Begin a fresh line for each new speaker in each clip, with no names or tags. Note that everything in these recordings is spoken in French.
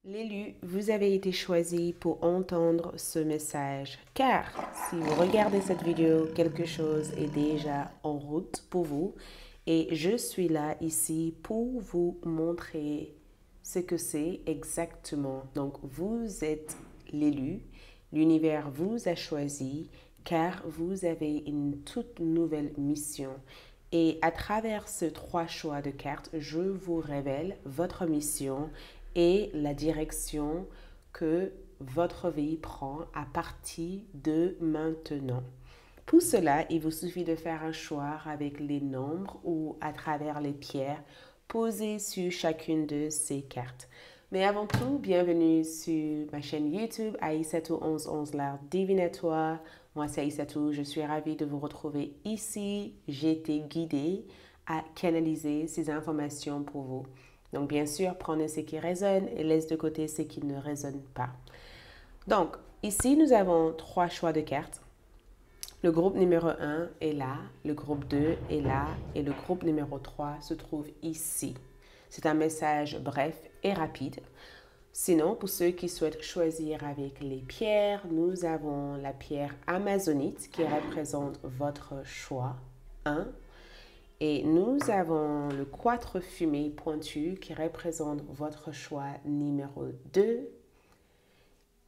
L'élu, vous avez été choisi pour entendre ce message, car si vous regardez cette vidéo, quelque chose est déjà en route pour vous et je suis là ici pour vous montrer ce que c'est exactement. Donc, vous êtes l'élu, l'univers vous a choisi car vous avez une toute nouvelle mission. Et à travers ces trois choix de cartes, je vous révèle votre mission et la direction que votre vie prend à partir de maintenant. Pour cela, il vous suffit de faire un choix avec les nombres ou à travers les pierres posées sur chacune de ces cartes. Mais avant tout, bienvenue sur ma chaîne YouTube Aïssatou1111 l'art divinatoire. Moi, c'est Aïssatou. Je suis ravie de vous retrouver ici. J'ai été guidée à canaliser ces informations pour vous. Donc, bien sûr, prenez ce qui résonne et laissez de côté ce qui ne résonne pas. Donc, ici, nous avons trois choix de cartes. Le groupe numéro 1 est là, le groupe 2 est là et le groupe numéro 3 se trouve ici. C'est un message bref et rapide. Sinon, pour ceux qui souhaitent choisir avec les pierres, nous avons la pierre amazonite qui représente votre choix 1. Et nous avons le 4 fumé pointu qui représente votre choix numéro 2.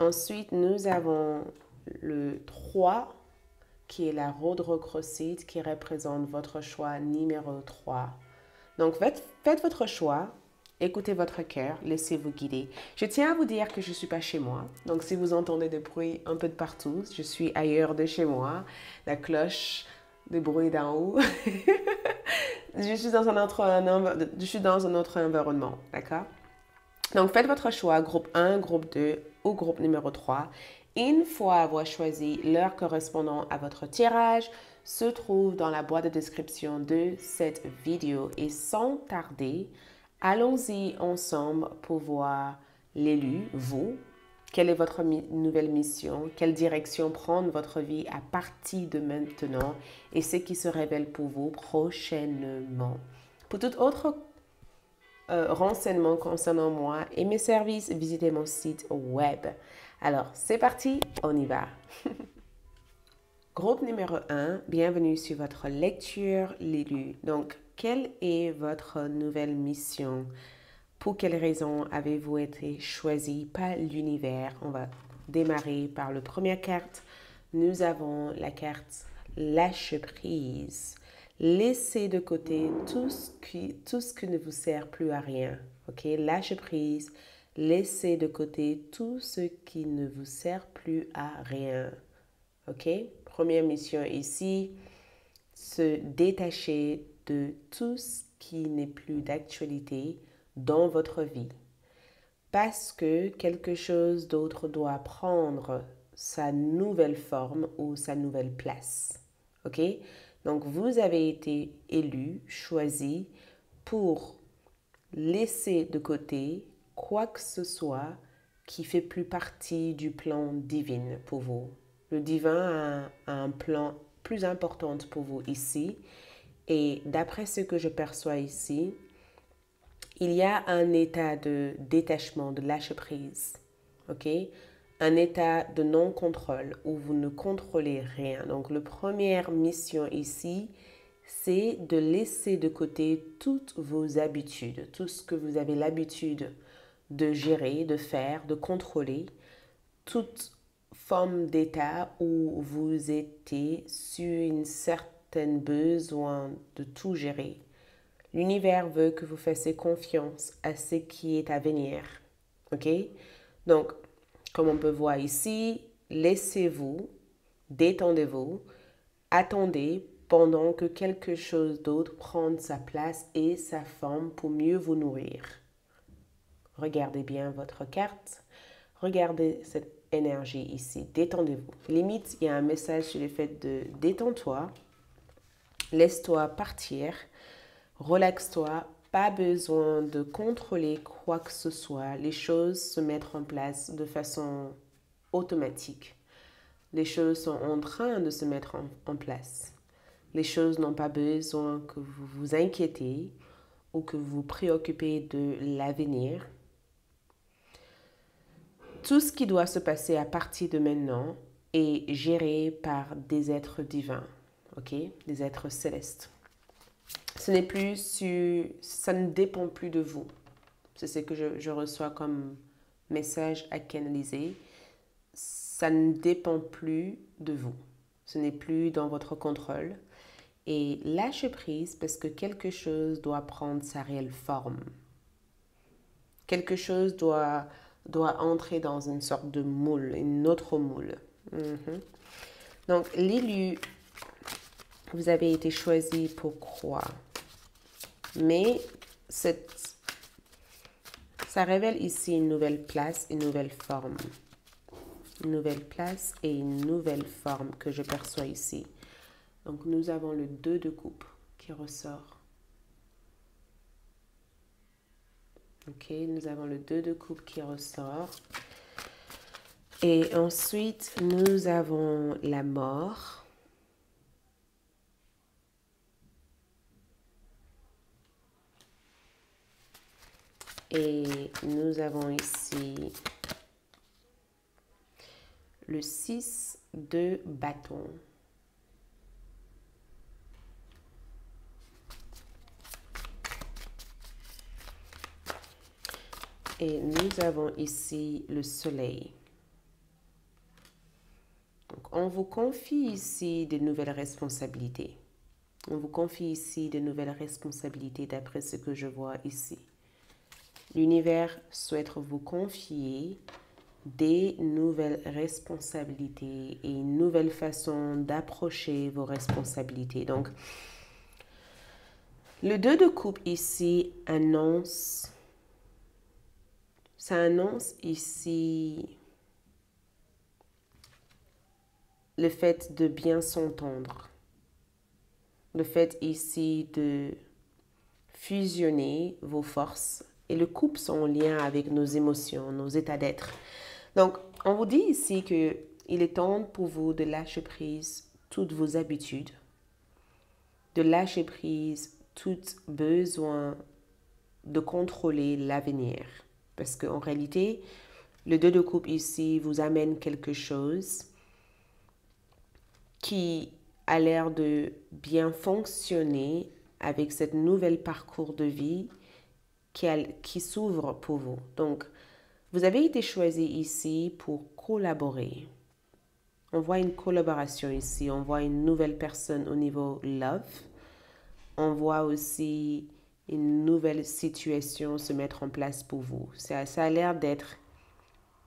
Ensuite, nous avons le 3 qui est la rhodochrosite qui représente votre choix numéro 3. Donc, faites votre choix, écoutez votre cœur, laissez-vous guider. Je tiens à vous dire que je ne suis pas chez moi. Donc, si vous entendez des bruits un peu de partout, je suis ailleurs de chez moi. La cloche, des bruits d'en haut. je suis dans un autre environnement, d'accord? Donc, faites votre choix, groupe 1, groupe 2 ou groupe numéro 3. Une fois avoir choisi l'heure correspondant à votre tirage, se trouve dans la boîte de description de cette vidéo. Et sans tarder, allons-y ensemble pour voir l'élu, vous. Quelle est votre nouvelle mission? Quelle direction prendre votre vie à partir de maintenant? Et ce qui se révèle pour vous prochainement. Pour toute autre renseignements concernant moi et mes services, visitez mon site web. Alors, c'est parti, on y va. Groupe numéro 1, bienvenue sur votre lecture l'élu. Donc, quelle est votre nouvelle mission? Pour quelles raisons avez-vous été choisi par l'univers? On va démarrer par la première carte. Nous avons la carte lâche prise. Laissez de côté tout ce qui ne vous sert plus à rien. Ok, lâche prise. Laissez de côté tout ce qui ne vous sert plus à rien. Ok, première mission ici, se détacher de tout ce qui n'est plus d'actualité dans votre vie. Parce que quelque chose d'autre doit prendre sa nouvelle forme ou sa nouvelle place. Ok? Donc, vous avez été élu, choisi pour laisser de côté quoi que ce soit qui fait plus partie du plan divin pour vous. Le divin a un plan plus important pour vous ici. Et d'après ce que je perçois ici, il y a un état de détachement, de lâcher-prise. Ok? Un état de non-contrôle où vous ne contrôlez rien. Donc, la première mission ici, c'est de laisser de côté toutes vos habitudes, tout ce que vous avez l'habitude de gérer, de faire, de contrôler, toute forme d'état où vous étiez sur une certaine besoin de tout gérer. L'univers veut que vous fassiez confiance à ce qui est à venir. Ok? Donc, comme on peut voir ici, laissez-vous, détendez-vous, attendez pendant que quelque chose d'autre prenne sa place et sa forme pour mieux vous nourrir. Regardez bien votre carte. Regardez cette énergie ici. Détendez-vous. Limite, il y a un message sur le fait de détends-toi, laisse-toi partir, relaxe-toi. Pas besoin de contrôler quoi que ce soit. Les choses se mettent en place de façon automatique. Les choses sont en train de se mettre en place. Les choses n'ont pas besoin que vous vous inquiétez ou que vous vous préoccupez de l'avenir. tout ce qui doit se passer à partir de maintenant est géré par des êtres divins, ok? Des êtres célestes. Ça ne dépend plus de vous. C'est ce que je reçois comme message à canaliser. Ça ne dépend plus de vous. Ce n'est plus dans votre contrôle. Et lâchez prise parce que quelque chose doit prendre sa réelle forme. Quelque chose doit entrer dans une sorte de moule, une autre moule. Donc, l'élu, vous avez été choisi pour croire. Mais ça révèle ici une nouvelle place, une nouvelle forme. Une nouvelle place et une nouvelle forme que je perçois ici. Donc, nous avons le 2 de coupe qui ressort. Ok, nous avons le 2 de coupe qui ressort. Et ensuite, nous avons la mort. Et nous avons ici le 6 de bâton. Et nous avons ici le soleil. Donc, on vous confie ici de nouvelles responsabilités. On vous confie ici de nouvelles responsabilités d'après ce que je vois ici. L'univers souhaite vous confier des nouvelles responsabilités et une nouvelle façon d'approcher vos responsabilités. Donc, le 2 de coupe ici annonce... Ça annonce ici le fait de bien s'entendre. Le fait ici de fusionner vos forces. Et le couple sont en lien avec nos émotions, nos états d'être. Donc, on vous dit ici qu'il est temps pour vous de lâcher prise toutes vos habitudes, de lâcher prise tout besoin de contrôler l'avenir. Parce qu'en réalité, le 2 de coupe ici vous amène quelque chose qui a l'air de bien fonctionner avec cette nouvelle parcours de vie qui s'ouvre pour vous. Donc, vous avez été choisi ici pour collaborer. On voit une collaboration ici. On voit une nouvelle personne au niveau love. On voit aussi une nouvelle situation se mettre en place pour vous. Ça a l'air d'être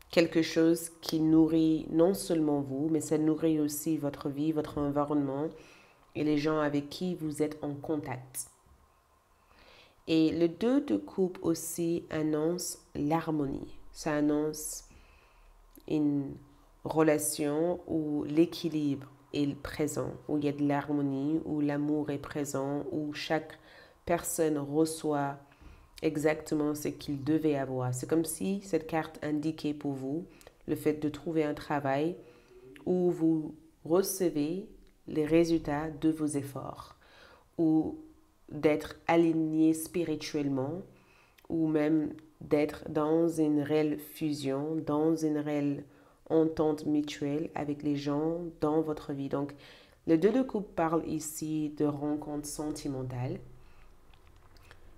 quelque chose qui nourrit non seulement vous, mais ça nourrit aussi votre vie, votre environnement et les gens avec qui vous êtes en contact. Et le 2 de coupe aussi annonce l'harmonie. Ça annonce une relation où l'équilibre est présent, où il y a de l'harmonie, où l'amour est présent, où chaque personne reçoit exactement ce qu'il devait avoir. C'est comme si cette carte indiquait pour vous le fait de trouver un travail où vous recevez les résultats de vos efforts, ou d'être aligné spirituellement, ou même d'être dans une réelle fusion, dans une réelle entente mutuelle avec les gens dans votre vie. Donc, le 2 de coupe parle ici de rencontres sentimentales.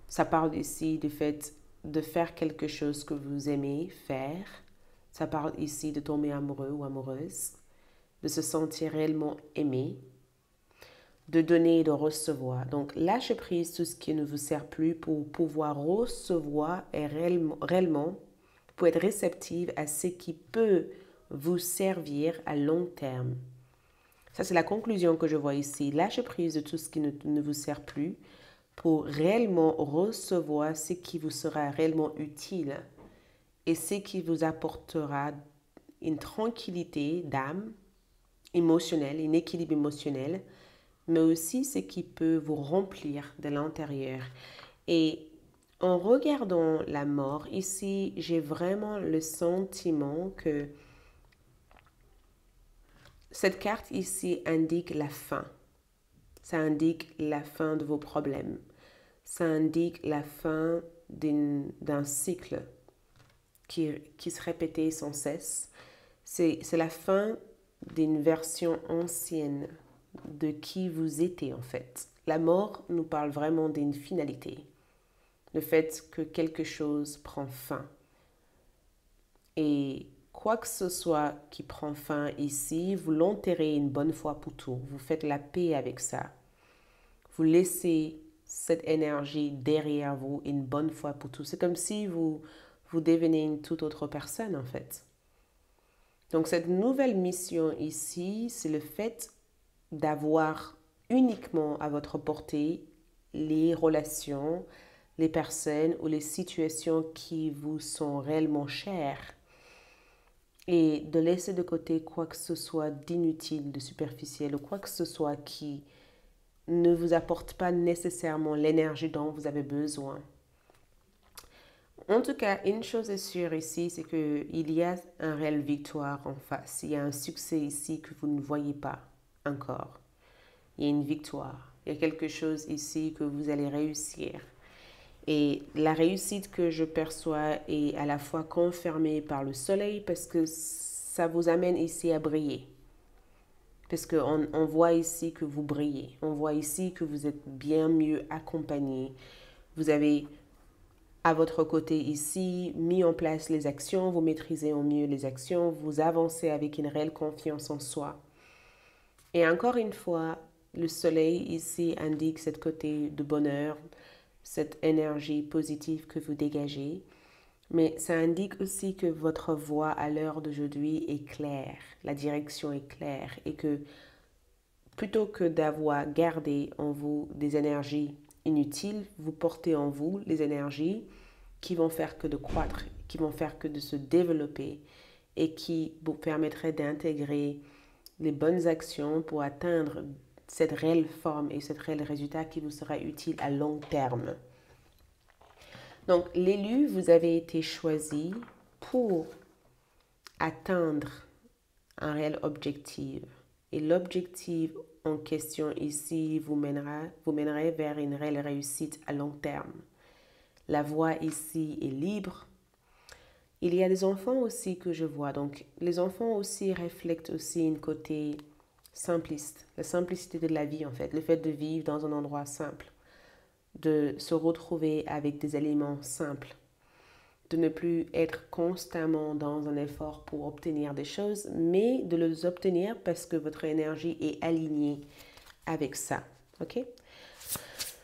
Ça parle ici du fait de faire quelque chose que vous aimez faire. Ça parle ici de tomber amoureux ou amoureuse, de se sentir réellement aimé, de donner et de recevoir. Donc, lâchez prise tout ce qui ne vous sert plus pour pouvoir recevoir et réellement pour être réceptive à ce qui peut vous servir à long terme. Ça, c'est la conclusion que je vois ici. Lâchez prise de tout ce qui ne vous sert plus pour réellement recevoir ce qui vous sera réellement utile et ce qui vous apportera une tranquillité d'âme émotionnelle, un équilibre émotionnel, mais aussi ce qui peut vous remplir de l'intérieur. Et en regardant la mort, ici, j'ai vraiment le sentiment que cette carte ici indique la fin. Ça indique la fin de vos problèmes. Ça indique la fin d'un cycle qui se répétait sans cesse. C'est la fin d'une version ancienne de qui vous étiez en fait. La mort nous parle vraiment d'une finalité. Le fait que quelque chose prend fin. Et quoi que ce soit qui prend fin ici, vous l'enterrez une bonne fois pour tout. Vous faites la paix avec ça. Vous laissez cette énergie derrière vous une bonne fois pour tout. C'est comme si vous devenez une toute autre personne en fait. Donc cette nouvelle mission ici, c'est le fait d'avoir uniquement à votre portée les relations, les personnes ou les situations qui vous sont réellement chères et de laisser de côté quoi que ce soit d'inutile, de superficiel ou quoi que ce soit qui ne vous apporte pas nécessairement l'énergie dont vous avez besoin. En tout cas, une chose est sûre ici, c'est qu'il y a une réelle victoire en face. Il y a un succès ici que vous ne voyez pas encore. Il y a une victoire. Il y a quelque chose ici que vous allez réussir. Et la réussite que je perçois est à la fois confirmée par le soleil parce que ça vous amène ici à briller. Parce qu'on voit ici que vous brillez. On voit ici que vous êtes bien mieux accompagné. Vous avez à votre côté ici mis en place les actions, vous maîtrisez au mieux les actions, vous avancez avec une réelle confiance en soi. Et encore une fois, le soleil ici indique cette côté de bonheur, cette énergie positive que vous dégagez. Mais ça indique aussi que votre voie à l'heure d'aujourd'hui est claire, la direction est claire et que plutôt que d'avoir gardé en vous des énergies inutiles, vous portez en vous les énergies qui vont faire que de croître, qui vont faire que de se développer et qui vous permettraient d'intégrer les bonnes actions pour atteindre cette réelle forme et ce réel résultat qui vous sera utile à long terme. Donc, l'élu, vous avez été choisi pour atteindre un réel objectif. Et l'objectif en question ici vous mènerait vers une réelle réussite à long terme. La voie ici est libre. Il y a des enfants aussi que je vois. Donc, les enfants aussi reflètent aussi une côté simpliste. La simplicité de la vie, en fait. Le fait de vivre dans un endroit simple. De se retrouver avec des éléments simples. De ne plus être constamment dans un effort pour obtenir des choses, mais de les obtenir parce que votre énergie est alignée avec ça. OK?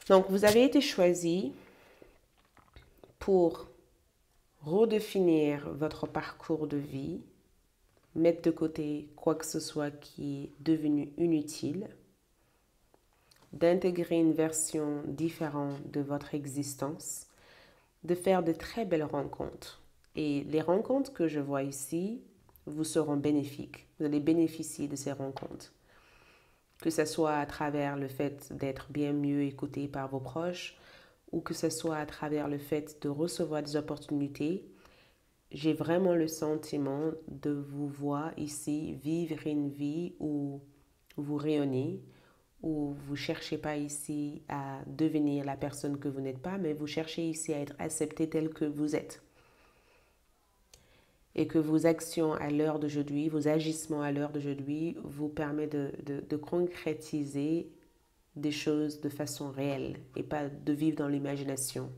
Donc, vous avez été choisi pour redéfinir votre parcours de vie, mettre de côté quoi que ce soit qui est devenu inutile, d'intégrer une version différente de votre existence, de faire de très belles rencontres. Et les rencontres que je vois ici vous seront bénéfiques. Vous allez bénéficier de ces rencontres. Que ce soit à travers le fait d'être bien mieux écouté par vos proches ou que ce soit à travers le fait de recevoir des opportunités, j'ai vraiment le sentiment de vous voir ici vivre une vie où vous rayonnez, où vous ne cherchez pas ici à devenir la personne que vous n'êtes pas, mais vous cherchez ici à être accepté tel que vous êtes. Et que vos actions à l'heure d'aujourd'hui, vos agissements à l'heure d'aujourd'hui vous permettent de concrétiser des choses de façon réelle et pas de vivre dans l'imagination.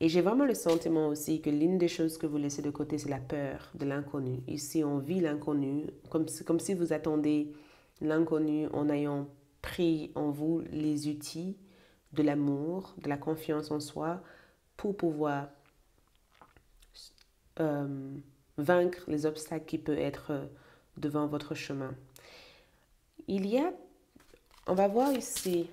Et j'ai vraiment le sentiment aussi que l'une des choses que vous laissez de côté, c'est la peur de l'inconnu. Ici, on vit l'inconnu comme si vous attendez l'inconnu en ayant pris en vous les outils de l'amour, de la confiance en soi pour pouvoir vaincre les obstacles qui peuvent être devant votre chemin. On va voir ici,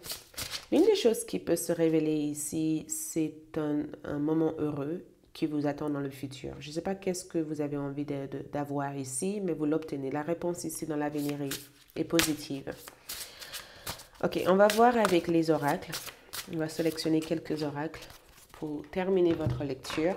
l'une des choses qui peut se révéler ici, c'est un moment heureux qui vous attend dans le futur. Je ne sais pas qu'est-ce que vous avez envie d'avoir ici, mais vous l'obtenez. La réponse ici dans l'avenir est positive. Ok, on va voir avec les oracles. On va sélectionner quelques oracles pour terminer votre lecture.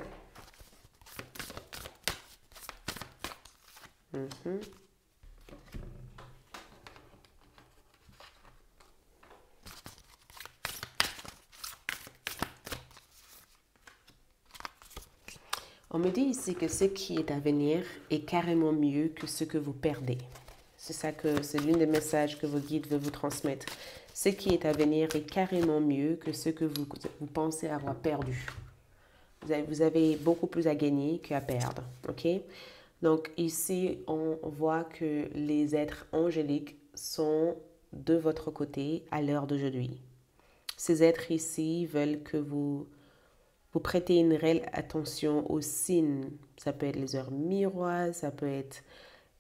On me dit ici que ce qui est à venir est carrément mieux que ce que vous perdez. C'est l'un des messages que vos guides veulent vous transmettre. Ce qui est à venir est carrément mieux que ce que vous pensez avoir perdu. Vous avez beaucoup plus à gagner qu'à perdre. Ok? Donc ici, on voit que les êtres angéliques sont de votre côté à l'heure d'aujourd'hui. Ces êtres ici veulent que vous prêtez une réelle attention aux signes. Ça peut être les heures miroirs, ça peut être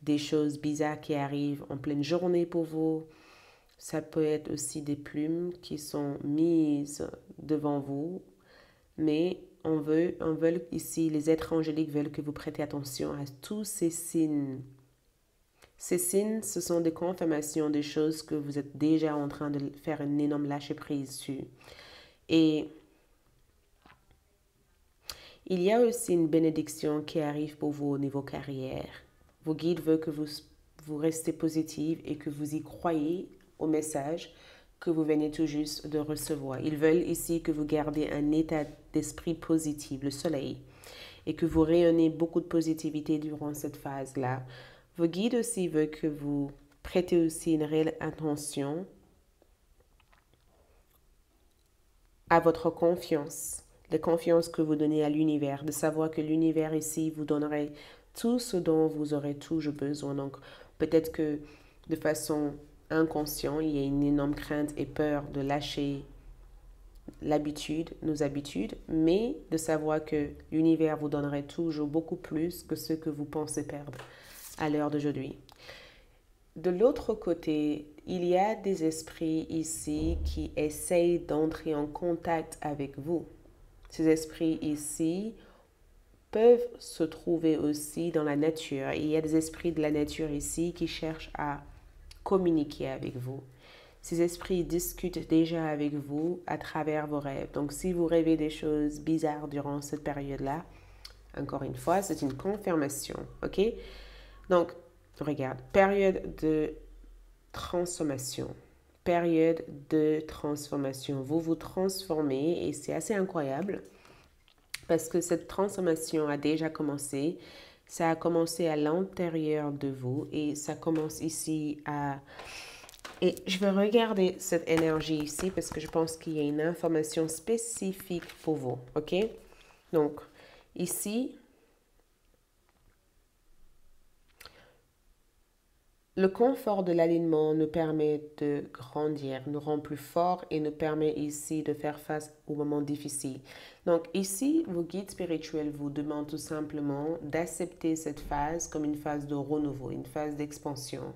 des choses bizarres qui arrivent en pleine journée pour vous. Ça peut être aussi des plumes qui sont mises devant vous. Mais on veut ici, les êtres angéliques veulent que vous prêtez attention à tous ces signes. Ces signes, ce sont des confirmations des choses que vous êtes déjà en train de faire une énorme lâcher-prise sur. Et il y a aussi une bénédiction qui arrive pour vous au niveau carrière. Vos guides veulent que vous restez positive et que vous y croyez au message que vous venez tout juste de recevoir. Ils veulent ici que vous gardez un état d'esprit positif, le soleil, et que vous rayonnez beaucoup de positivité durant cette phase-là. Vos guides aussi veulent que vous prêtez aussi une réelle attention à votre confiance, la confiance que vous donnez à l'univers, de savoir que l'univers ici vous donnerait tout ce dont vous aurez toujours besoin. Donc, peut-être que de façon inconsciente, il y a une énorme crainte et peur de lâcher nos habitudes, mais de savoir que l'univers vous donnerait toujours beaucoup plus que ce que vous pensez perdre à l'heure d'aujourd'hui. De l'autre côté, il y a des esprits ici qui essayent d'entrer en contact avec vous. Ces esprits ici peuvent se trouver aussi dans la nature. Il y a des esprits de la nature ici qui cherchent à communiquer avec vous. Ces esprits discutent déjà avec vous à travers vos rêves. Donc, si vous rêvez des choses bizarres durant cette période-là, encore une fois, c'est une confirmation, ok? Donc, regarde, période de transformation. Période de transformation. Vous vous transformez et c'est assez incroyable parce que cette transformation a déjà commencé. Ça a commencé à l'intérieur de vous et ça commence ici à... Et je vais regarder cette énergie ici parce que je pense qu'il y a une information spécifique pour vous, ok? Donc, ici, le confort de l'alignement nous permet de grandir, nous rend plus forts et nous permet ici de faire face aux moments difficiles. Donc ici, vos guides spirituels vous demandent tout simplement d'accepter cette phase comme une phase de renouveau, une phase d'expansion.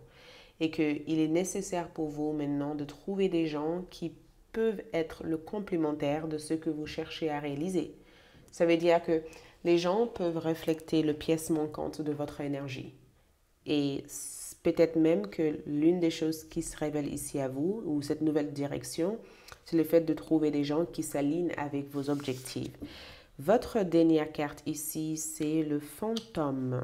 Et qu'il est nécessaire pour vous maintenant de trouver des gens qui peuvent être le complémentaire de ce que vous cherchez à réaliser. Ça veut dire que les gens peuvent refléter le pièce manquante de votre énergie. Et peut-être même que l'une des choses qui se révèle ici à vous, ou cette nouvelle direction, c'est le fait de trouver des gens qui s'alignent avec vos objectifs. Votre dernière carte ici, c'est le fantôme.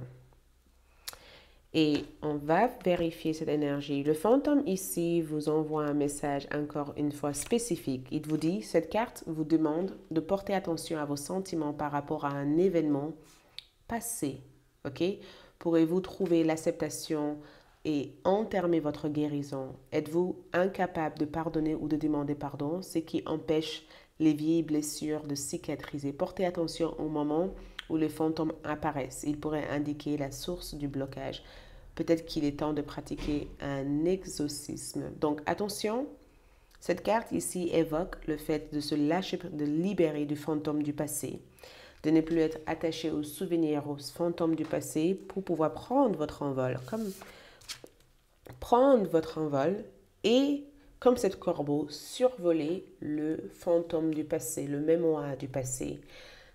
Et on va vérifier cette énergie. Le fantôme ici vous envoie un message encore une fois spécifique. Il vous dit, cette carte vous demande de porter attention à vos sentiments par rapport à un événement passé. Ok? Pourrez-vous trouver l'acceptation et entamer votre guérison? Êtes-vous incapable de pardonner ou de demander pardon, ce qui empêche les vieilles blessures de cicatriser? Portez attention au moment où les fantômes apparaissent. Ils pourraient indiquer la source du blocage. Peut-être qu'il est temps de pratiquer un exorcisme. Donc attention, cette carte ici évoque le fait de se lâcher, de libérer du fantôme du passé, de ne plus être attaché aux souvenirs, aux fantômes du passé pour pouvoir prendre votre envol. Prendre votre envol et, comme cette corbeau, survoler le fantôme du passé, le mémoire du passé.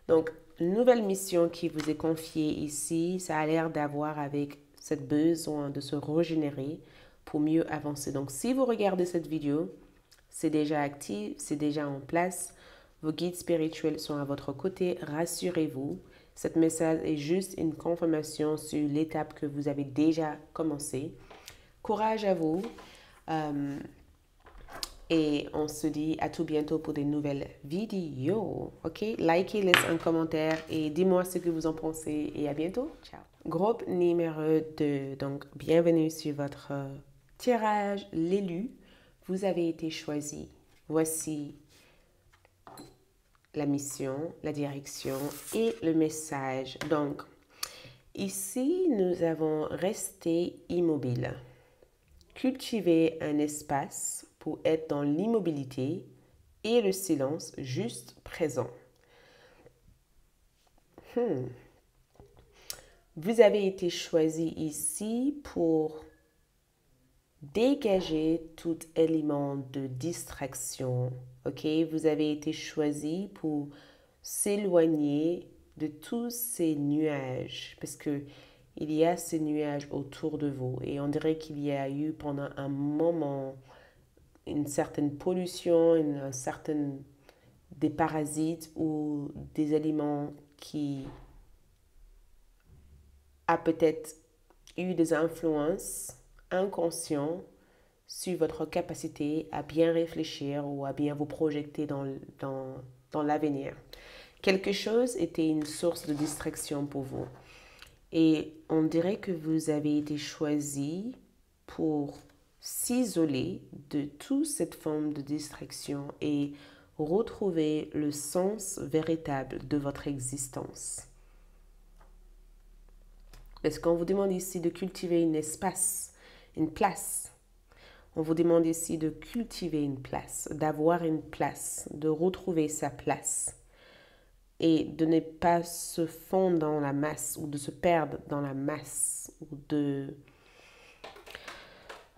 Donc, une nouvelle mission qui vous est confiée ici, ça a l'air d'avoir avec cette besoin de se régénérer pour mieux avancer. Donc, si vous regardez cette vidéo, c'est déjà actif, c'est déjà en place. Vos guides spirituels sont à votre côté. Rassurez-vous, cet message est juste une confirmation sur l'étape que vous avez déjà commencé. Courage à vous. Et on se dit à tout bientôt pour de nouvelles vidéos. Ok? Likez, laissez un commentaire et dis-moi ce que vous en pensez. Et à bientôt. Ciao. Groupe numéro 2. Donc, bienvenue sur votre tirage, l'élu. Vous avez été choisi. Voici la mission, la direction et le message. Donc, ici, nous avons resté immobile. Cultiver un espace pour être dans l'immobilité et le silence juste présent. Vous avez été choisi ici pour dégager tout élément de distraction. Ok, vous avez été choisi pour s'éloigner de tous ces nuages parce que il y a ces nuages autour de vous et on dirait qu'il y a eu pendant un moment une certaine pollution, des parasites ou des aliments qui a peut-être eu des influences inconscientes sur votre capacité à bien réfléchir ou à bien vous projeter dans l'avenir. Quelque chose était une source de distraction pour vous. Et on dirait que vous avez été choisi pour s'isoler de toute cette forme de distraction et retrouver le sens véritable de votre existence. Parce qu'on vous demande ici de cultiver un espace, une place. On vous demande ici de cultiver une place, d'avoir une place, de retrouver sa place et de ne pas se fondre dans la masse ou de se perdre dans la masse ou de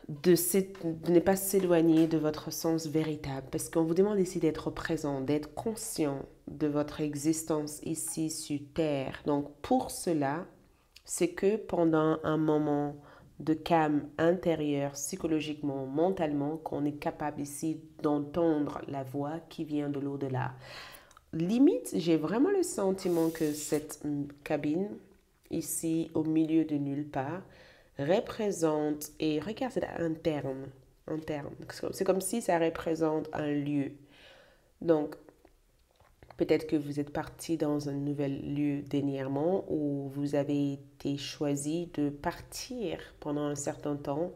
ne pas s'éloigner de votre sens véritable parce qu'on vous demande ici d'être présent, d'être conscient de votre existence ici sur Terre. Donc pour cela, c'est que pendant un moment de calme intérieur, psychologiquement, mentalement, qu'on est capable ici d'entendre la voix qui vient de l'au-delà. Limite, j'ai vraiment le sentiment que cette cabine, ici au milieu de nulle part, représente, et regarde, c'est interne. C'est comme si ça représente un lieu. Donc, peut-être que vous êtes parti dans un nouvel lieu dernièrement ou vous avez été choisi de partir pendant un certain temps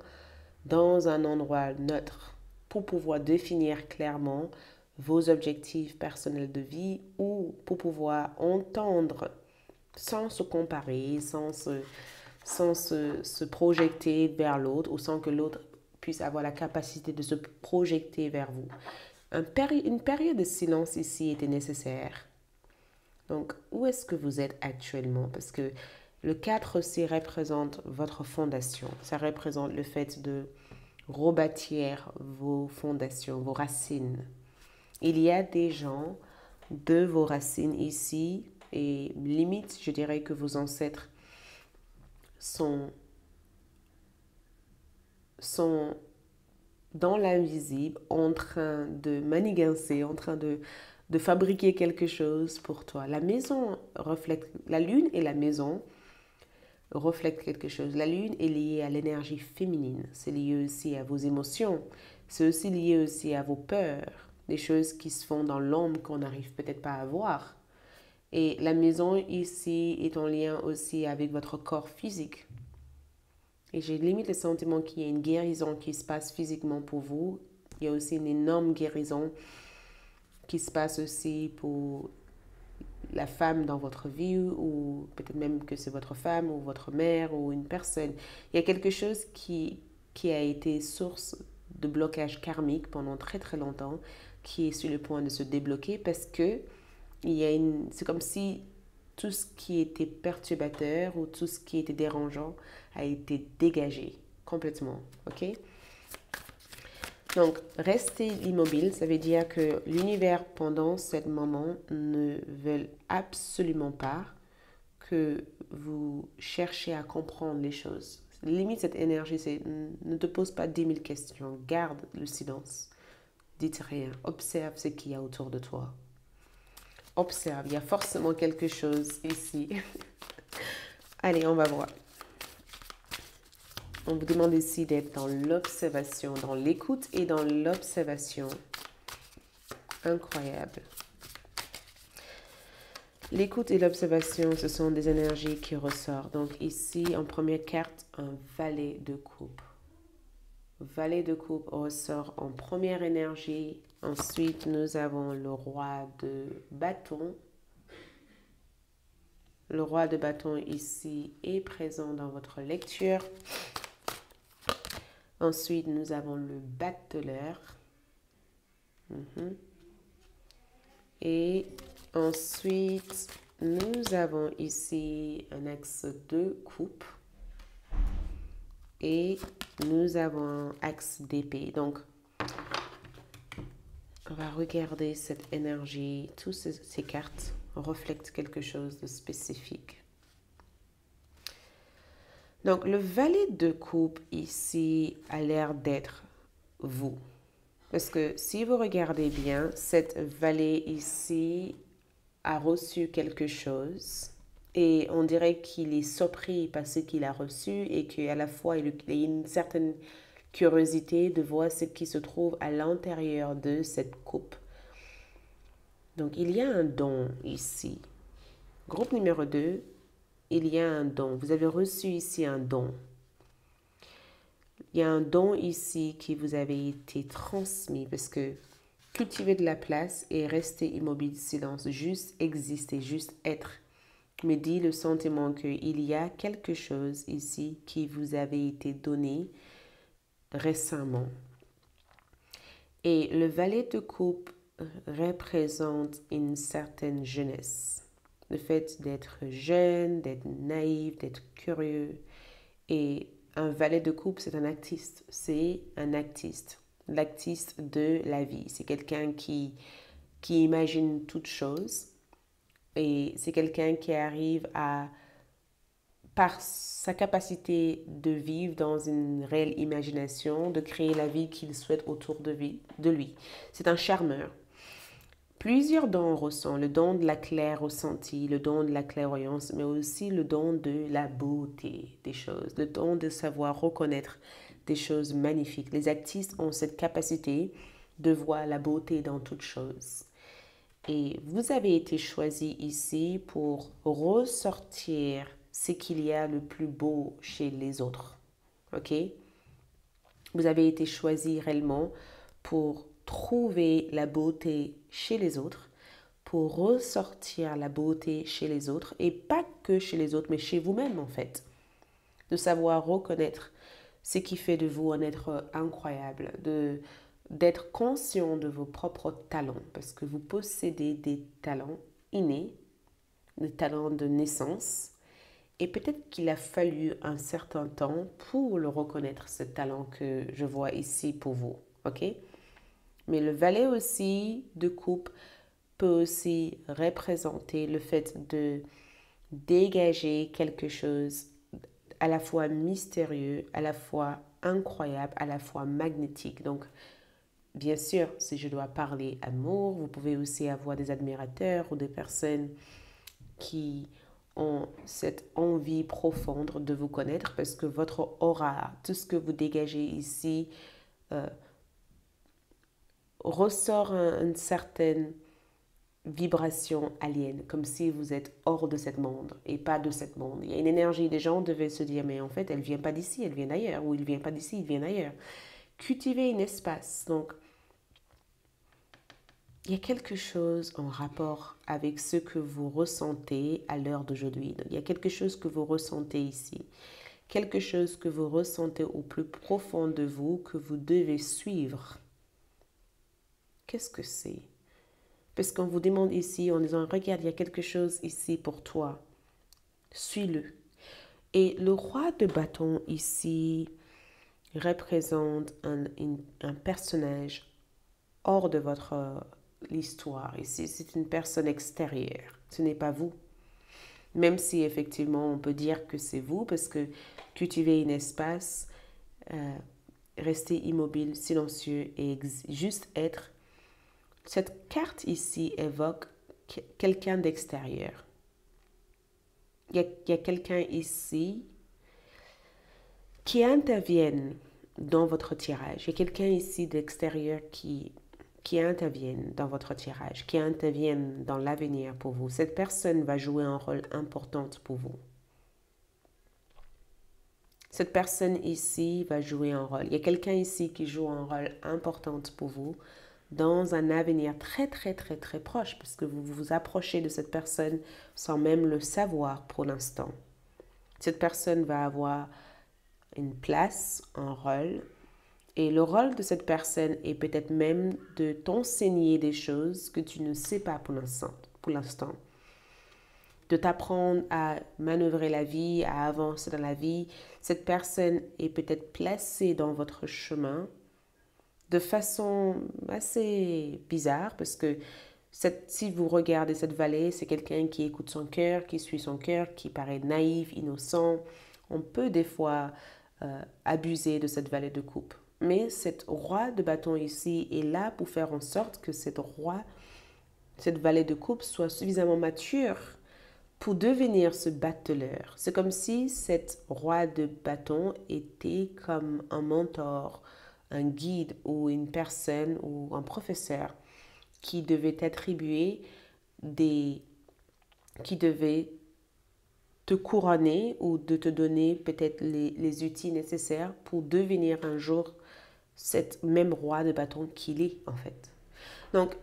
dans un endroit neutre pour pouvoir définir clairement vos objectifs personnels de vie ou pour pouvoir entendre sans se comparer, sans se projeter vers l'autre ou sans que l'autre puisse avoir la capacité de se projeter vers vous. Une période de silence ici était nécessaire. Donc, où est-ce que vous êtes actuellement? Parce que le 4 aussi représente votre fondation. Ça représente le fait de rebâtir vos fondations, vos racines. Il y a des gens de vos racines ici et limite, je dirais que vos ancêtres sont dans l'invisible en train de manigancer, en train de fabriquer quelque chose pour toi. La maison reflète, la lune et la maison reflètent quelque chose. La lune est liée à l'énergie féminine. C'est lié aussi à vos émotions. C'est aussi lié aussi à vos peurs. Des choses qui se font dans l'ombre qu'on n'arrive peut-être pas à voir. Et la maison ici est en lien aussi avec votre corps physique. Et j'ai limite le sentiment qu'il y a une guérison qui se passe physiquement pour vous. Il y a aussi une énorme guérison qui se passe aussi pour la femme dans votre vie ou peut-être même que c'est votre femme ou votre mère ou une personne. Il y a quelque chose qui a été source de blocage karmique pendant très très longtemps qui est sur le point de se débloquer parce que c'est comme si tout ce qui était perturbateur ou tout ce qui était dérangeant a été dégagé complètement, ok? Donc, rester immobile, ça veut dire que l'univers, pendant ce moment, ne veut absolument pas que vous cherchiez à comprendre les choses. Limite, cette énergie, c'est ne te pose pas 10 000 questions. Garde le silence. Dites rien. Observe ce qu'il y a autour de toi. Observe. Il y a forcément quelque chose ici. Allez, on va voir. On vous demande ici d'être dans l'observation, dans l'écoute et dans l'observation. Incroyable. L'écoute et l'observation, ce sont des énergies qui ressortent. Donc ici, en première carte, un valet de coupe. Valet de coupe ressort en première énergie. Ensuite, nous avons le roi de bâton. Le roi de bâton ici est présent dans votre lecture. Ensuite, nous avons le battleur. Et ensuite, nous avons ici un axe de coupe. Et nous avons un axe d'épée. Donc, on va regarder cette énergie. Toutes ces cartes reflètent quelque chose de spécifique. Donc, le valet de coupe ici a l'air d'être vous. Parce que si vous regardez bien, cette valet ici a reçu quelque chose. Et on dirait qu'il est surpris par ce qu'il a reçu et qu'à la fois, il a une certaine curiosité de voir ce qui se trouve à l'intérieur de cette coupe. Donc, il y a un don ici. Groupe numéro 2, il y a un don. Vous avez reçu ici un don. Il y a un don ici qui vous avait été transmis parce que cultiver de la place et rester immobile, silence, juste exister, juste être, me dit le sentiment qu'il y a quelque chose ici qui vous avait été donné récemment. Et le valet de coupe représente une certaine jeunesse. Le fait d'être jeune, d'être naïf, d'être curieux. Et un valet de coupe, c'est un artiste. C'est un artiste. L'artiste de la vie. C'est quelqu'un qui imagine toutes choses. Et c'est quelqu'un qui arrive à, par sa capacité de vivre dans une réelle imagination, de créer la vie qu'il souhaite autour de lui. C'est un charmeur. Plusieurs dons ressent, le don de la claire ressenti, le don de la clairvoyance, mais aussi le don de la beauté des choses, le don de savoir reconnaître des choses magnifiques. Les artistes ont cette capacité de voir la beauté dans toutes choses. Et vous avez été choisi ici pour ressortir ce qu'il y a le plus beau chez les autres. OK? Vous avez été choisi réellement pour trouver la beauté chez les autres, pour ressortir la beauté chez les autres, et pas que chez les autres, mais chez vous-même en fait. De savoir reconnaître ce qui fait de vous un être incroyable, d'être conscient de vos propres talents, parce que vous possédez des talents innés, des talents de naissance, et peut-être qu'il a fallu un certain temps pour le reconnaître, ce talent que je vois ici pour vous, ok? Mais le valet aussi de coupe peut aussi représenter le fait de dégager quelque chose à la fois mystérieux, à la fois incroyable, à la fois magnétique. Donc, bien sûr, si je dois parler amour, vous pouvez aussi avoir des admirateurs ou des personnes qui ont cette envie profonde de vous connaître parce que votre aura, tout ce que vous dégagez ici, ressort une certaine vibration alien, comme si vous êtes hors de ce monde et pas de ce monde. Il y a une énergie, des gens devaient se dire, mais en fait, elle ne vient pas d'ici, elle vient d'ailleurs, ou il ne vient pas d'ici, il vient d'ailleurs. Cultivez un espace. Donc, il y a quelque chose en rapport avec ce que vous ressentez à l'heure d'aujourd'hui. Il y a quelque chose que vous ressentez ici. Quelque chose que vous ressentez au plus profond de vous que vous devez suivre. Qu'est-ce que c'est? Parce qu'on vous demande ici, en disant, regarde, il y a quelque chose ici pour toi. Suis-le. Et le roi de bâton ici représente un personnage hors de votre l'histoire. Ici, c'est une personne extérieure. Ce n'est pas vous. Même si effectivement, on peut dire que c'est vous parce que cultiver un espace, rester immobile, silencieux et juste être. Cette carte ici évoque quelqu'un d'extérieur. Il y a quelqu'un ici qui interviennent dans votre tirage. Il y a quelqu'un ici de l'extérieur qui interviennent dans votre tirage, qui interviennent dans l'avenir pour vous. Cette personne va jouer un rôle important pour vous. Cette personne ici va jouer un rôle. Il y a quelqu'un ici qui joue un rôle important pour vous dans un avenir très proche, parce que vous vous approchez de cette personne sans même le savoir pour l'instant. Cette personne va avoir une place, un rôle, et le rôle de cette personne est peut-être même de t'enseigner des choses que tu ne sais pas pour l'instant. De t'apprendre à manœuvrer la vie, à avancer dans la vie. Cette personne est peut-être placée dans votre chemin de façon assez bizarre, parce que si vous regardez cette vallée, c'est quelqu'un qui écoute son cœur, qui suit son cœur, qui paraît naïf, innocent. On peut des fois abuser de cette vallée de coupe. Mais cette roi de bâton ici est là pour faire en sorte que cette vallée de coupe soit suffisamment mature pour devenir ce battleur. C'est comme si cette roi de bâton était comme un mentor, un guide ou une personne ou un professeur qui devait t'attribuer qui devait te couronner ou de te donner peut-être les outils nécessaires pour devenir un jour cette même roi de bâton qu'il est en fait. Donc,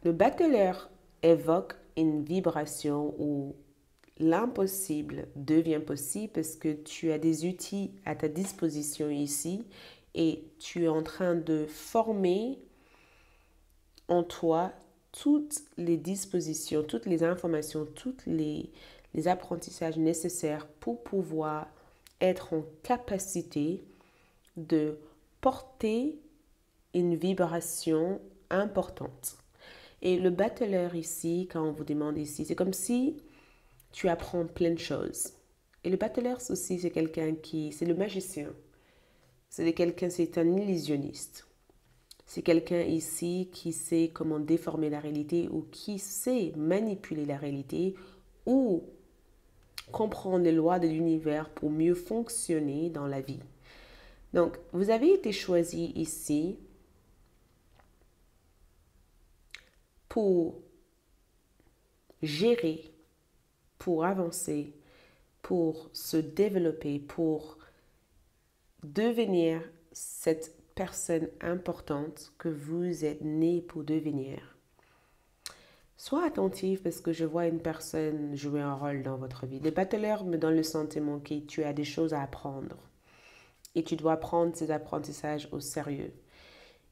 le battleur évoque une vibration où l'impossible devient possible parce que tu as des outils à ta disposition ici et tu es en train de former en toi toutes les dispositions, toutes les informations, toutes les apprentissages nécessaires pour pouvoir être en capacité de porter une vibration importante. Et le battleur ici, quand on vous demande ici, c'est comme si tu apprends plein de choses. Et le battleur aussi, c'est quelqu'un c'est le magicien. C'est un illusionniste. C'est quelqu'un ici qui sait comment déformer la réalité ou qui sait manipuler la réalité ou comprendre les lois de l'univers pour mieux fonctionner dans la vie. Donc, vous avez été choisi ici pour gérer, pour avancer, pour se développer, pour devenir cette personne importante que vous êtes né pour devenir. Sois attentif parce que je vois une personne jouer un rôle dans votre vie. Le battleur me donne le sentiment que tu as des choses à apprendre et tu dois prendre ces apprentissages au sérieux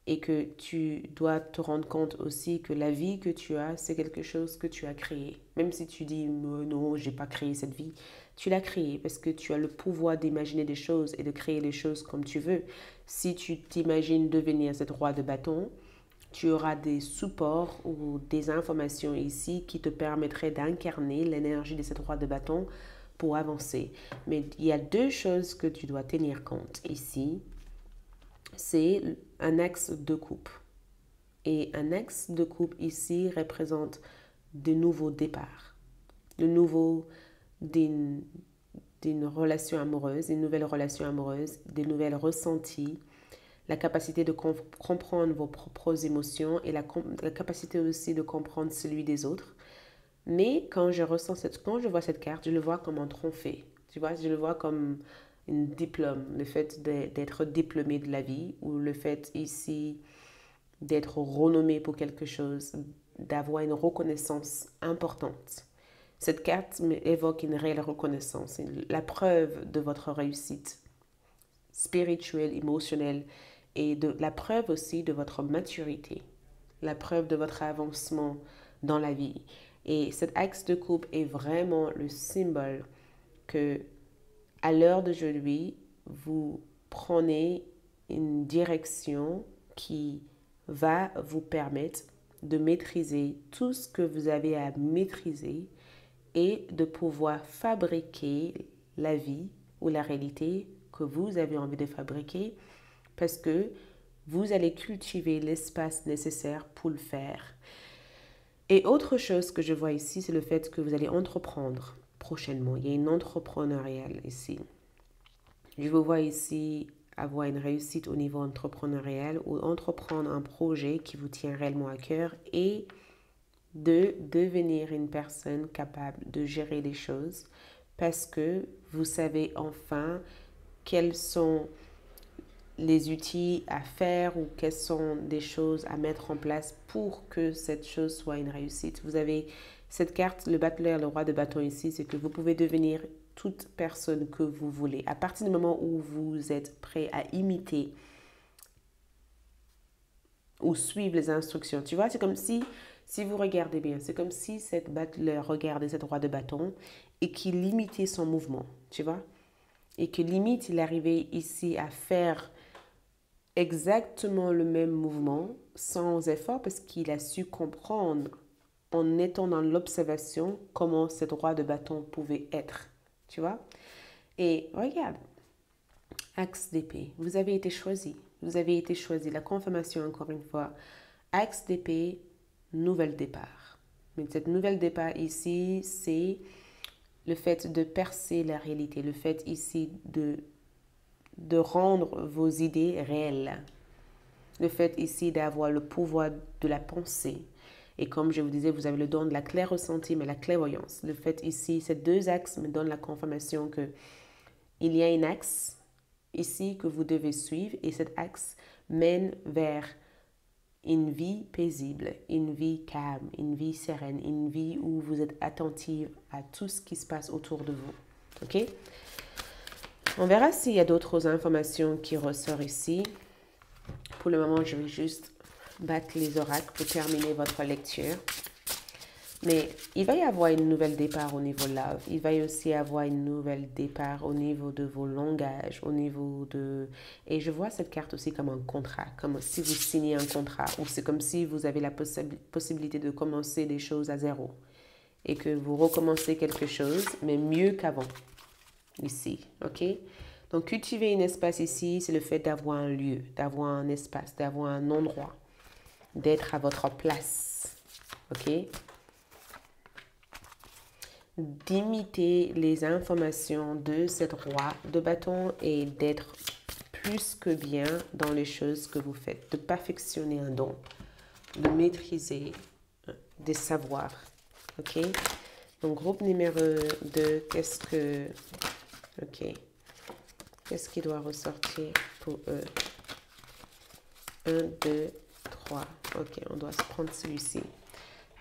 et que tu dois te rendre compte aussi que la vie que tu as, c'est quelque chose que tu as créé. Même si tu dis non, j'ai pas créé cette vie, tu l'as créée parce que tu as le pouvoir d'imaginer des choses et de créer les choses comme tu veux. Si tu t'imagines devenir cette roi de bâton, tu auras des supports ou des informations ici qui te permettraient d'incarner l'énergie de cette roi de bâton pour avancer. Mais il y a deux choses que tu dois tenir compte ici. C'est un axe de coupe. Et un axe de coupe ici représente de nouveaux départs, d'une relation amoureuse, une nouvelle relation amoureuse, des nouvelles ressentis, la capacité de comprendre vos propres émotions et la capacité aussi de comprendre celui des autres. Mais quand je vois cette carte, je le vois comme un trophée. Tu vois, je le vois comme un diplôme, le fait d'être diplômé de la vie ou le fait ici d'être renommé pour quelque chose, d'avoir une reconnaissance importante. Cette carte évoque une réelle reconnaissance, la preuve de votre réussite spirituelle, émotionnelle et la preuve aussi de votre maturité, la preuve de votre avancement dans la vie. Et cet axe de coupe est vraiment le symbole que, à l'heure d'aujourd'hui, vous prenez une direction qui va vous permettre de maîtriser tout ce que vous avez à maîtriser et de pouvoir fabriquer la vie ou la réalité que vous avez envie de fabriquer parce que vous allez cultiver l'espace nécessaire pour le faire. Et autre chose que je vois ici, c'est le fait que vous allez entreprendre prochainement. Il y a une entrepreneuriale ici. Je vous vois ici avoir une réussite au niveau entrepreneurial ou entreprendre un projet qui vous tient réellement à cœur et de devenir une personne capable de gérer les choses parce que vous savez enfin quels sont les outils à faire ou quelles sont des choses à mettre en place pour que cette chose soit une réussite. Vous avez cette carte, le battleur, le roi de bâton ici, c'est que vous pouvez devenir toute personne que vous voulez. À partir du moment où vous êtes prêt à imiter ou suivre les instructions, tu vois, c'est comme si vous regardez bien, c'est comme si cette battleur regardait cette roi de bâton et qu'il imitait son mouvement, tu vois, et que limite il arrivait ici à faire exactement le même mouvement sans effort parce qu'il a su comprendre en étant dans l'observation comment cette roi de bâton pouvait être, tu vois. Et regarde, axe d'épée, vous avez été choisi, vous avez été choisi, la confirmation encore une fois, axe d'épée, nouvel départ. Mais cette nouvelle départ ici, c'est le fait de percer la réalité, le fait ici de rendre vos idées réelles. Le fait ici d'avoir le pouvoir de la pensée. Et comme je vous disais, vous avez le don de la clair-ressenti, mais la clairvoyance. Le fait ici, ces deux axes me donnent la confirmation que il y a un axe ici que vous devez suivre et cet axe mène vers une vie paisible, une vie calme, une vie sereine, une vie où vous êtes attentive à tout ce qui se passe autour de vous. OK? On verra s'il y a d'autres informations qui ressortent ici. Pour le moment, je vais juste battre les oracles pour terminer votre lecture. Mais il va y avoir une nouvelle départ au niveau love. Il va y aussi avoir une nouvelle départ au niveau de vos langages, au niveau de... Et je vois cette carte aussi comme un contrat, comme si vous signez un contrat, ou c'est comme si vous avez la possibilité de commencer des choses à zéro et que vous recommencez quelque chose, mais mieux qu'avant, ici, ok? Donc, cultiver un espace ici, c'est le fait d'avoir un lieu, d'avoir un espace, d'avoir un endroit, d'être à votre place, ok? D'imiter les informations de cette roi de bâton et d'être plus que bien dans les choses que vous faites, de perfectionner un don, de maîtriser des savoirs, ok? Donc, groupe numéro 2, qu'est-ce que... Ok. Qu'est-ce qui doit ressortir pour eux? 1, 2, 3. Ok, on doit se prendre celui-ci.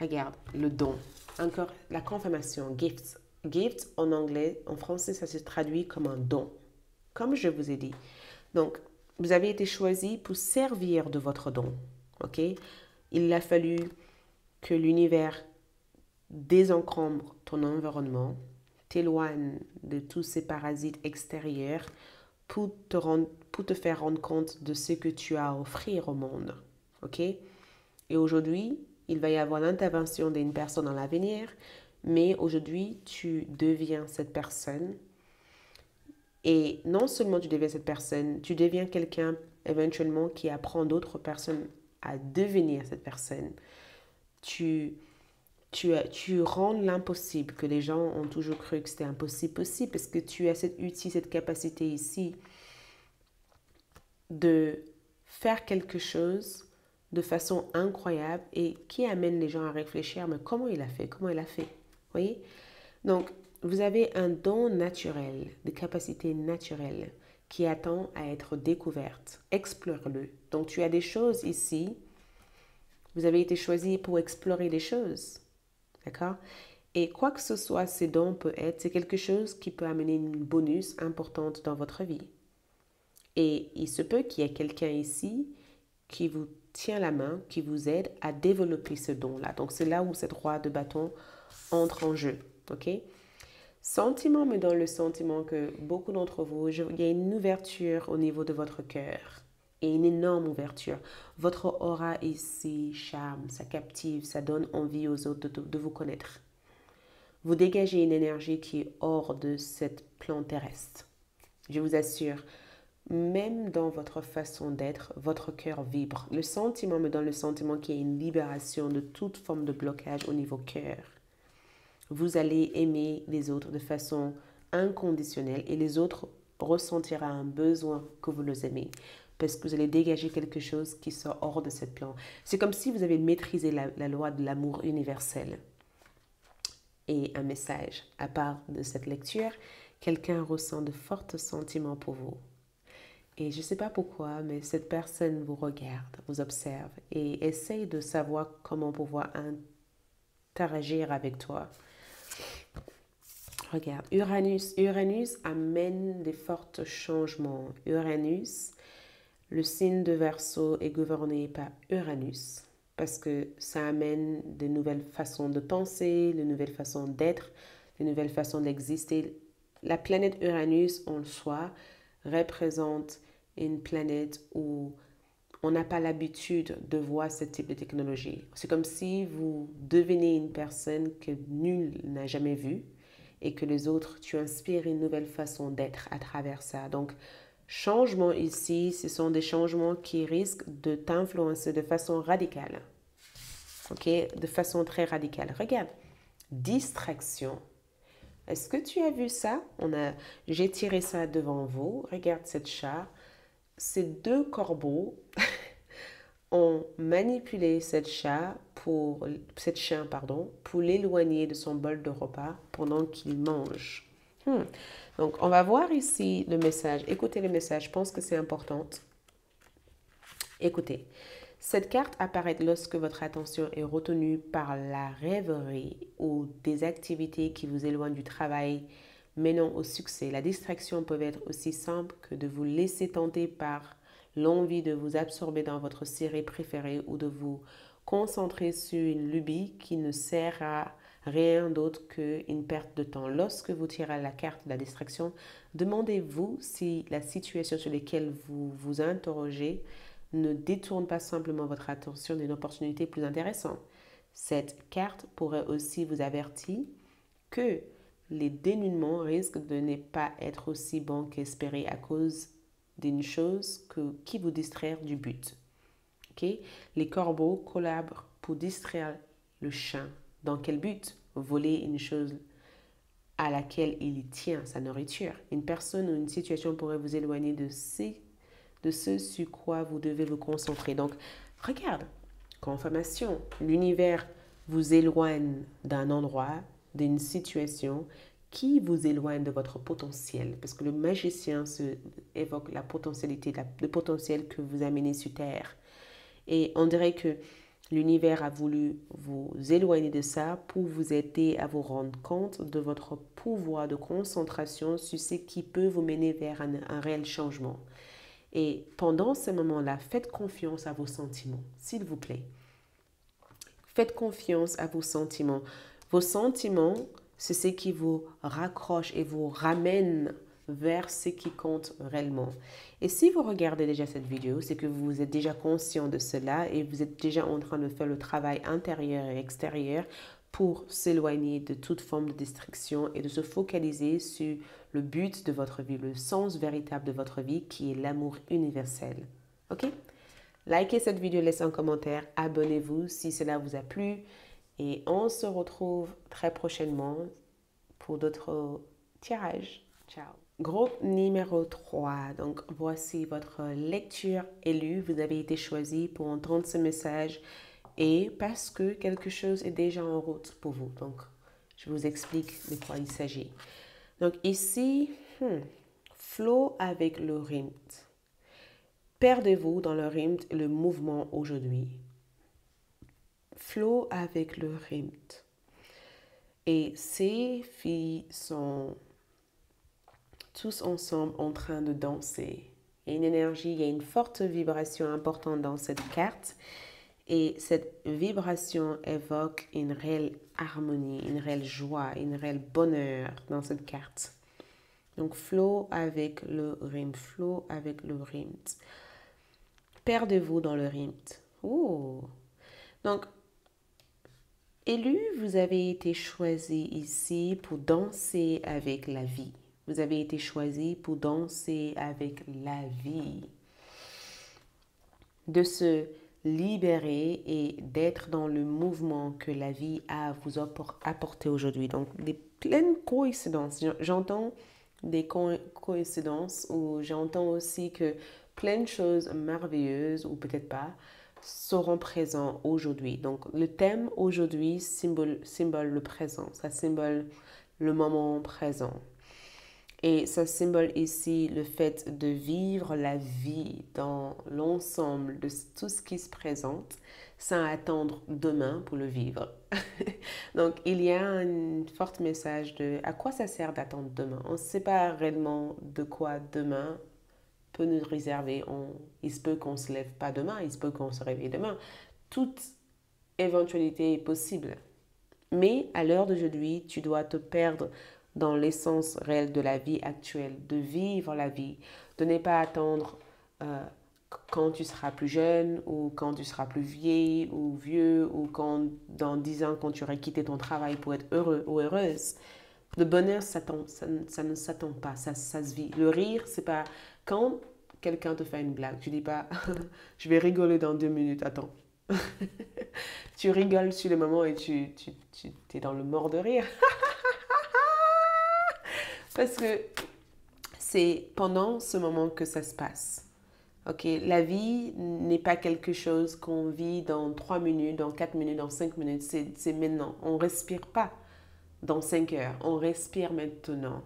Regarde, le don. Encore la confirmation, gifts. Gifts en anglais, en français, ça se traduit comme un don. Comme je vous ai dit. Donc, vous avez été choisi pour servir de votre don. Ok? Il a fallu que l'univers désencombre ton environnement, t'éloigne de tous ces parasites extérieurs pour te faire rendre compte de ce que tu as à offrir au monde. Ok? Et aujourd'hui, il va y avoir l'intervention d'une personne dans l'avenir, mais aujourd'hui, tu deviens cette personne. Et non seulement tu deviens cette personne, tu deviens quelqu'un éventuellement qui apprend d'autres personnes à devenir cette personne. Tu rends l'impossible que les gens ont toujours cru que c'était impossible possible parce que tu as cette outil, cette capacité ici de faire quelque chose de façon incroyable et qui amène les gens à réfléchir, mais comment il a fait, comment il a fait, voyez? Donc, vous avez un don naturel, des capacités naturelles qui attend à être découverte. Explore-le. Donc, tu as des choses ici, vous avez été choisi pour explorer des choses, d'accord? Et quoi que ce soit, ces dons peut être, c'est quelque chose qui peut amener une bonus importante dans votre vie. Et il se peut qu'il y ait quelqu'un ici qui vous tient la main, qui vous aide à développer ce don-là. Donc, c'est là où cette roi de bâton entre en jeu. OK? Sentiment me donne le sentiment que beaucoup d'entre vous, il y a une ouverture au niveau de votre cœur. Et une énorme ouverture. Votre aura ici charme, ça captive, ça donne envie aux autres de vous connaître. Vous dégagez une énergie qui est hors de cette plan terrestre. Je vous assure, même dans votre façon d'être, votre cœur vibre. Le sentiment me donne le sentiment qu'il y a une libération de toute forme de blocage au niveau cœur. Vous allez aimer les autres de façon inconditionnelle et les autres ressentira un besoin que vous les aimez. Parce que vous allez dégager quelque chose qui sort hors de cette plan. C'est comme si vous avez maîtrisé la loi de l'amour universel. Et un message, à part de cette lecture, quelqu'un ressent de forts sentiments pour vous. Et je ne sais pas pourquoi, mais cette personne vous regarde, vous observe et essaye de savoir comment pouvoir interagir avec toi. Regarde, Uranus. Uranus amène des forts changements. Uranus, le signe de Verseau est gouverné par Uranus parce que ça amène de nouvelles façons de penser, de nouvelles façons d'être, de nouvelles façons d'exister. La planète Uranus en soi représente une planète où on n'a pas l'habitude de voir ce type de technologie. C'est comme si vous devenez une personne que nul n'a jamais vue et que les autres, tu inspires une nouvelle façon d'être à travers ça. Donc, changement ici, ce sont des changements qui risquent de t'influencer de façon radicale. Ok? De façon très radicale. Regarde, distraction. Est-ce que tu as vu ça? J'ai tiré ça devant vous. Regarde cette chat. Ces deux corbeaux ont manipulé cette chien pour l'éloigner de son bol de repas pendant qu'il mange. Donc, on va voir ici le message. Écoutez le message, je pense que c'est important. Écoutez, cette carte apparaît lorsque votre attention est retenue par la rêverie ou des activités qui vous éloignent du travail menant au succès. La distraction peut être aussi simple que de vous laisser tenter par l'envie de vous absorber dans votre série préférée ou de vous concentrer sur une lubie qui ne sert à rien d'autre qu'une perte de temps. Lorsque vous tirez la carte de la distraction, demandez-vous si la situation sur laquelle vous vous interrogez ne détourne pas simplement votre attention d'une opportunité plus intéressante. Cette carte pourrait aussi vous avertir que les dénouements risquent de ne pas être aussi bons qu'espéré à cause d'une chose qui vous distraire du but. Okay? Les corbeaux collaborent pour distraire le chien. Dans quel but? Voler une chose à laquelle il tient, sa nourriture. Une personne ou une situation pourrait vous éloigner de ce sur quoi vous devez vous concentrer. Donc, regarde, confirmation, l'univers vous éloigne d'un endroit, d'une situation qui vous éloigne de votre potentiel. Parce que le magicien évoque la potentialité, le potentiel que vous amenez sur Terre. Et on dirait que l'univers a voulu vous éloigner de ça pour vous aider à vous rendre compte de votre pouvoir de concentration sur ce qui peut vous mener vers un réel changement. Et pendant ce moment-là, faites confiance à vos sentiments, s'il vous plaît. Faites confiance à vos sentiments. Vos sentiments, c'est ce qui vous raccroche et vous ramène vers ce qui compte réellement. Et si vous regardez déjà cette vidéo, c'est que vous êtes déjà conscient de cela et vous êtes déjà en train de faire le travail intérieur et extérieur pour s'éloigner de toute forme de distraction et de se focaliser sur le but de votre vie, le sens véritable de votre vie qui est l'amour universel. Ok? Likez cette vidéo, laissez un commentaire, abonnez-vous si cela vous a plu et on se retrouve très prochainement pour d'autres tirages. Ciao! Groupe numéro 3. Donc, voici votre lecture élue. Vous avez été choisi pour entendre ce message et parce que quelque chose est déjà en route pour vous. Donc, je vous explique de quoi il s'agit. Donc, ici, flow avec le rythme. Perdez-vous dans le rythme et le mouvement aujourd'hui. Flow avec le rythme. Et ces filles sont tous ensemble en train de danser. Il y a une énergie, il y a une forte vibration importante dans cette carte. Et cette vibration évoque une réelle harmonie, une réelle joie, une réelle bonheur dans cette carte. Donc, flow avec le rythme, flow avec le rythme. Perdez-vous dans le rythme. Oh. Donc, élu, vous avez été choisi ici pour danser avec la vie. Vous avez été choisi pour danser avec la vie. De se libérer et d'être dans le mouvement que la vie a à vous apporter aujourd'hui. Donc, des pleines coïncidences. J'entends des coïncidences où j'entends aussi que plein de choses merveilleuses, ou peut-être pas, seront présents aujourd'hui. Donc, le thème aujourd'hui symbole le présent, ça symbole le moment présent. Et ça symbole ici le fait de vivre la vie dans l'ensemble de tout ce qui se présente sans attendre demain pour le vivre. Donc, il y a un fort message de à quoi ça sert d'attendre demain. On ne sait pas réellement de quoi demain peut nous réserver. Il se peut qu'on ne se lève pas demain, il se peut qu'on se réveille demain. Toute éventualité est possible. Mais à l'heure d'aujourd'hui, tu dois te perdre dans l'essence réelle de la vie actuelle, de vivre la vie, de ne pas attendre quand tu seras plus jeune ou quand tu seras plus vieille ou vieux ou quand dans 10 ans, quand tu aurais quitté ton travail pour être heureux ou heureuse. Le bonheur, ça ne s'attend pas, ça se vit. Le rire, c'est pas quand quelqu'un te fait une blague, tu dis pas je vais rigoler dans 2 minutes, attends. Tu rigoles sur le moment et tu es dans le mort de rire. Parce que c'est pendant ce moment que ça se passe. Ok, la vie n'est pas quelque chose qu'on vit dans 3 minutes, dans 4 minutes, dans 5 minutes. C'est maintenant. On ne respire pas dans 5 heures. On respire maintenant.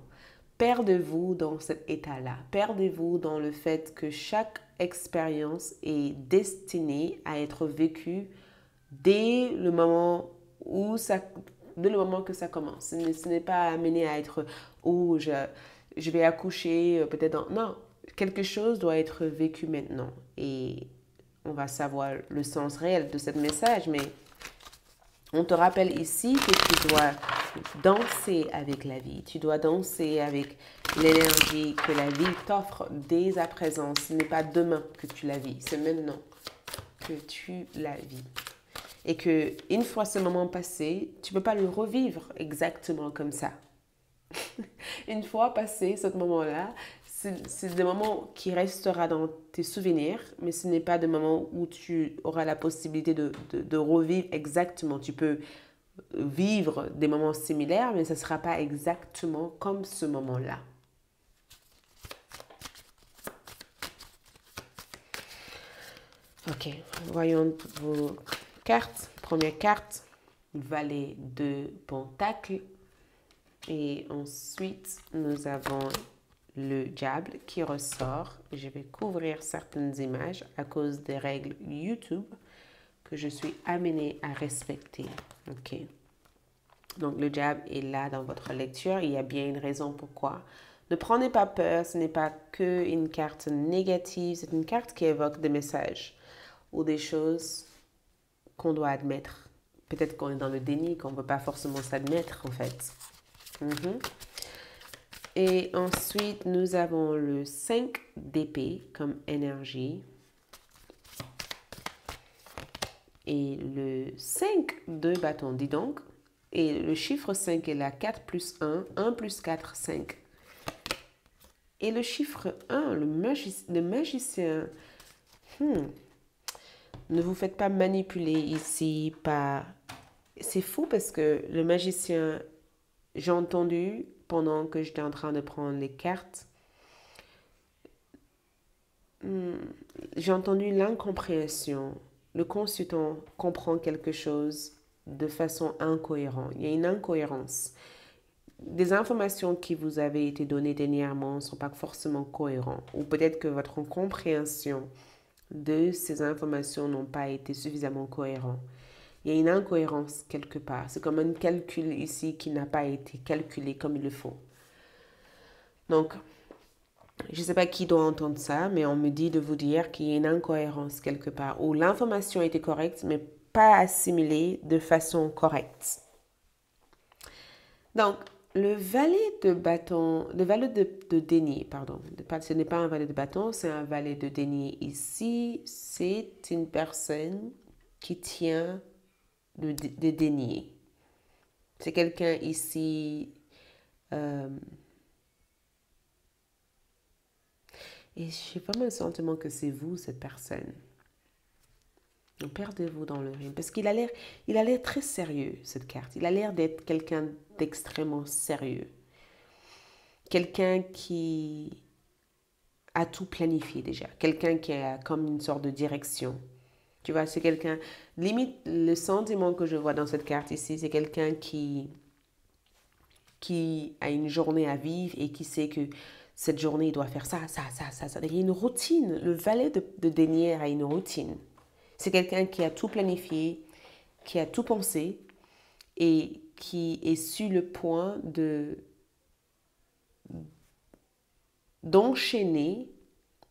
Perdez-vous dans cet état-là. Perdez-vous dans le fait que chaque expérience est destinée à être vécue dès le moment que ça commence. Ce n'est pas amené à être oh je vais accoucher peut-être non, quelque chose doit être vécu maintenant et on va savoir le sens réel de ce message, mais on te rappelle ici que tu dois danser avec la vie, tu dois danser avec l'énergie que la vie t'offre dès à présent. Ce n'est pas demain que tu la vis, c'est maintenant que tu la vis. Et que une fois ce moment passé, tu ne peux pas le revivre exactement comme ça. Une fois passé ce moment-là, c'est des moments qui restera dans tes souvenirs, mais ce n'est pas des moments où tu auras la possibilité de revivre exactement. Tu peux vivre des moments similaires, mais ce ne sera pas exactement comme ce moment-là. Ok, voyons vos cartes. Première carte, valet de Pentacle. Et ensuite, nous avons le diable qui ressort. Je vais couvrir certaines images à cause des règles YouTube que je suis amenée à respecter. Ok. Donc, le diable est là dans votre lecture. Il y a bien une raison pourquoi. Ne prenez pas peur. Ce n'est pas qu'une carte négative. C'est une carte qui évoque des messages ou des choses qu'on doit admettre. Peut-être qu'on est dans le déni, qu'on ne veut pas forcément s'admettre en fait. Et ensuite, nous avons le 5 d'épée comme énergie. Et le 5 de bâton, dis donc. Et le chiffre 5 est là, 4 plus 1, 1 plus 4, 5. Et le chiffre 1, le magicien, ne vous faites pas manipuler ici par... C'est fou parce que le magicien, j'ai entendu pendant que j'étais en train de prendre les cartes, j'ai entendu l'incompréhension. Le consultant comprend quelque chose de façon incohérente. Il y a une incohérence. Des informations qui vous avaient été données dernièrement ne sont pas forcément cohérentes. Ou peut-être que votre compréhension de ces informations n'ont pas été suffisamment cohérentes. Il y a une incohérence quelque part. C'est comme un calcul ici qui n'a pas été calculé comme il le faut. Donc, je ne sais pas qui doit entendre ça, mais on me dit de vous dire qu'il y a une incohérence quelque part, où l'information était correcte, mais pas assimilée de façon correcte. Donc, le valet de bâton, le valet de denier, pardon, ce n'est pas un valet de bâton, c'est un valet de denier ici. C'est une personne qui tient de denier. C'est quelqu'un ici... et j'ai vraiment le sentiment que c'est vous, cette personne. Donc, perdez-vous dans le rime. Parce qu'il a l'air très sérieux, cette carte. Il a l'air d'être quelqu'un d'extrêmement sérieux. quelqu'un qui a tout planifié déjà, quelqu'un qui a comme une sorte de direction. Tu vois, c'est quelqu'un, limite, le sentiment que je vois dans cette carte ici, c'est quelqu'un qui a une journée à vivre et qui sait que cette journée, il doit faire ça, ça, ça, ça, ça. Il y a une routine. Le valet de denier a une routine. C'est quelqu'un qui a tout planifié, qui a tout pensé et qui est sur le point d'enchaîner,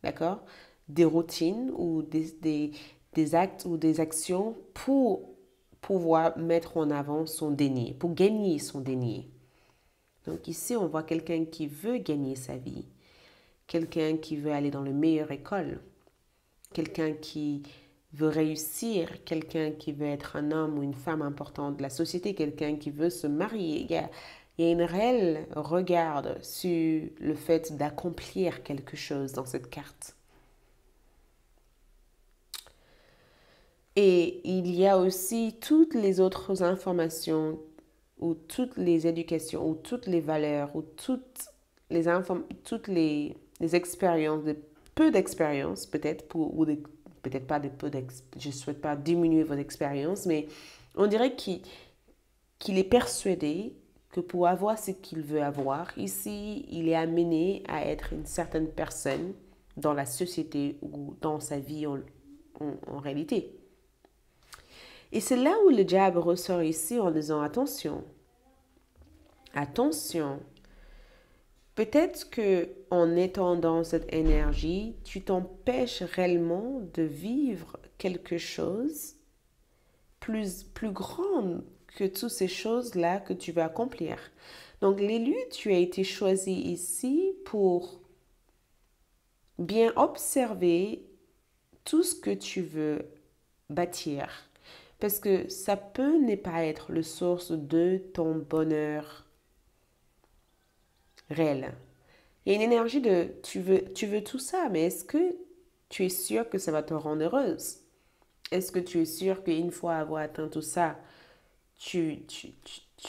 d'accord, des routines ou des actes ou des actions pour pouvoir mettre en avant son denier, pour gagner son denier. Donc ici, on voit quelqu'un qui veut gagner sa vie, quelqu'un qui veut aller dans la meilleure école, quelqu'un qui veut réussir, quelqu'un qui veut être un homme ou une femme importante de la société, quelqu'un qui veut se marier. Il y a une réelle regard sur le fait d'accomplir quelque chose dans cette carte. Et il y a aussi toutes les autres informations ou toutes les éducations ou toutes les valeurs ou toutes les expériences, peu d'expériences peut-être, ou peut-être pas de peu je ne souhaite pas diminuer votre expérience, mais on dirait qu'il est persuadé que pour avoir ce qu'il veut avoir, ici, il est amené à être une certaine personne dans la société ou dans sa vie en réalité. Et c'est là où le diable ressort ici en disant attention, attention. Peut-être que en étant dans cette énergie, tu t'empêches réellement de vivre quelque chose plus grand que toutes ces choses-là que tu vas accomplir. Donc l'élu, tu as été choisi ici pour bien observer tout ce que tu veux bâtir. Parce que ça peut ne pas être le source de ton bonheur réel. Il y a une énergie de tu veux tout ça, mais est-ce que tu es sûr que ça va te rendre heureuse? Est-ce que tu es sûr qu'une fois avoir atteint tout ça, tu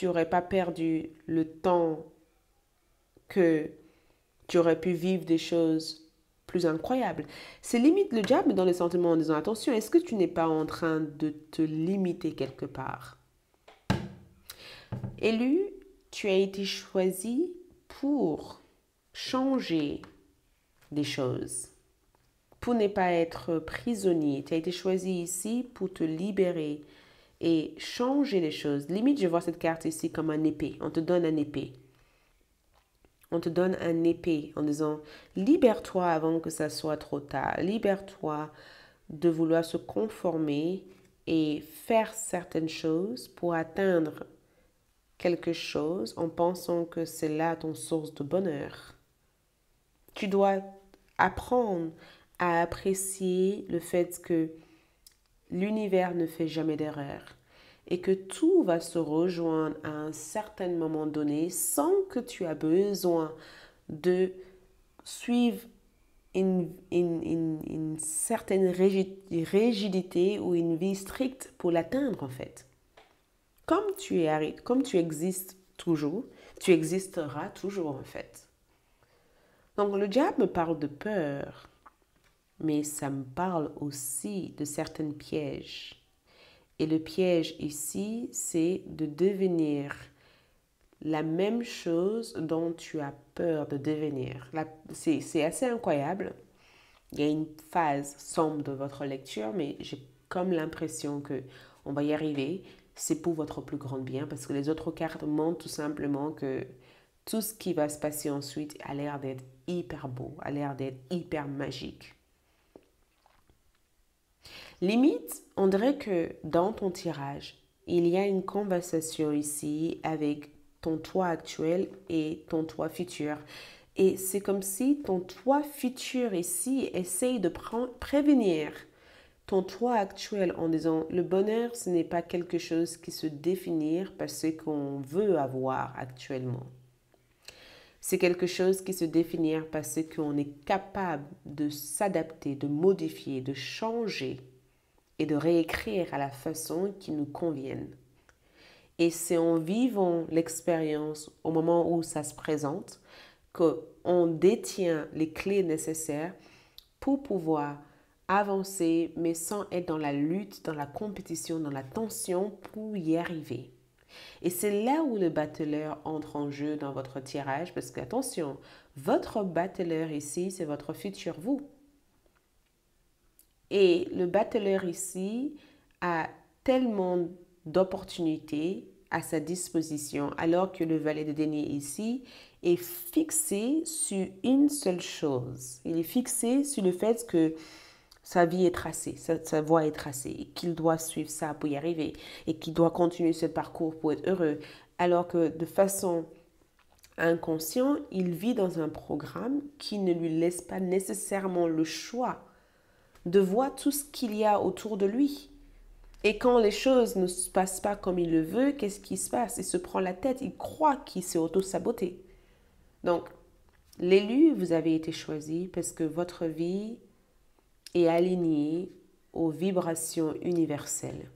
n'aurais pas perdu le temps que tu aurais pu vivre des choses plus incroyables? C'est limite le diable dans les sentiments en disant attention, est-ce que tu n'es pas en train de te limiter quelque part? Élu, tu as été choisi pour changer des choses, pour ne pas être prisonnier. Tu as été choisi ici pour te libérer et changer les choses. Limite, je vois cette carte ici comme un épée. On te donne un épée. On te donne un épée en disant libère-toi avant que ça soit trop tard. Libère-toi de vouloir se conformer et faire certaines choses pour atteindre quelque chose en pensant que c'est là ton source de bonheur. Tu dois apprendre à apprécier le fait que l'univers ne fait jamais d'erreur et que tout va se rejoindre à un certain moment donné sans que tu aies besoin de suivre une certaine rigidité ou une vie stricte pour l'atteindre en fait. Comme tu existes toujours, tu existeras toujours en fait. Donc le diable me parle de peur, mais ça me parle aussi de certains pièges. Et le piège ici, c'est de devenir la même chose dont tu as peur de devenir. C'est assez incroyable. Il y a une phase sombre de votre lecture, mais j'ai comme l'impression que on va y arriver. C'est pour votre plus grand bien parce que les autres cartes montrent tout simplement que tout ce qui va se passer ensuite a l'air d'être hyper beau, a l'air d'être hyper magique. Limite, on dirait que dans ton tirage, il y a une conversation ici avec ton toi actuel et ton toi futur. Et c'est comme si ton toi futur ici essaye de prévenir ton toi actuel en disant le bonheur, ce n'est pas quelque chose qui se définit par ce qu'on veut avoir actuellement. C'est quelque chose qui se définit par ce qu'on est capable de s'adapter, de modifier, de changer et de réécrire à la façon qui nous convienne. Et c'est en vivant l'expérience au moment où ça se présente qu'on détient les clés nécessaires pour pouvoir avancer, mais sans être dans la lutte, dans la compétition, dans la tension pour y arriver. Et c'est là où le battleur entre en jeu dans votre tirage, parce que attention, votre battleur ici, c'est votre futur vous. Et le battleur ici a tellement d'opportunités à sa disposition, alors que le valet de denier ici est fixé sur une seule chose. Il est fixé sur le fait que sa vie est tracée, sa voie est tracée, et qu'il doit suivre ça pour y arriver, et qu'il doit continuer ce parcours pour être heureux. Alors que de façon inconsciente, il vit dans un programme qui ne lui laisse pas nécessairement le choix de voir tout ce qu'il y a autour de lui. Et quand les choses ne se passent pas comme il le veut, qu'est-ce qui se passe? Il se prend la tête, il croit qu'il s'est auto-saboté. Donc, l'élu, vous avez été choisi parce que votre vie est alignée aux vibrations universelles.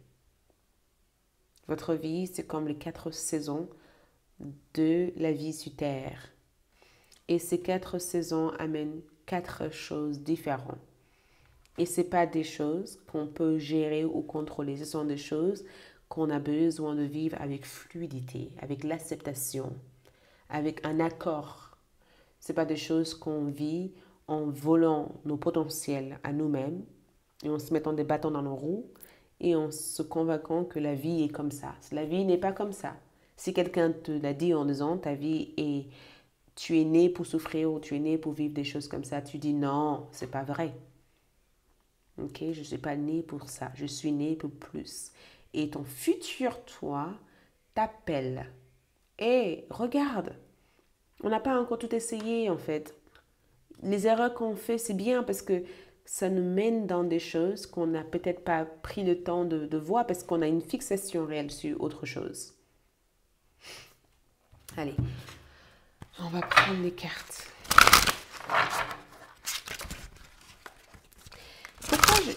Votre vie, c'est comme les 4 saisons de la vie sur Terre. Et ces 4 saisons amènent 4 choses différentes. Et ce n'est pas des choses qu'on peut gérer ou contrôler. Ce sont des choses qu'on a besoin de vivre avec fluidité, avec l'acceptation, avec un accord. Ce n'est pas des choses qu'on vit en volant nos potentiels à nous-mêmes et en se mettant des bâtons dans nos roues et en se convainquant que la vie est comme ça. La vie n'est pas comme ça. Si quelqu'un te l'a dit en disant ta vie est, tu es né pour souffrir ou tu es né pour vivre des choses comme ça, tu dis non, c'est pas vrai. Ok, je ne suis pas née pour ça, je suis née pour plus. Et ton futur toi t'appelle. Et regarde, on n'a pas encore tout essayé en fait. Les erreurs qu'on fait, c'est bien parce que ça nous mène dans des choses qu'on n'a peut-être pas pris le temps de voir parce qu'on a une fixation réelle sur autre chose. Allez, on va prendre les cartes.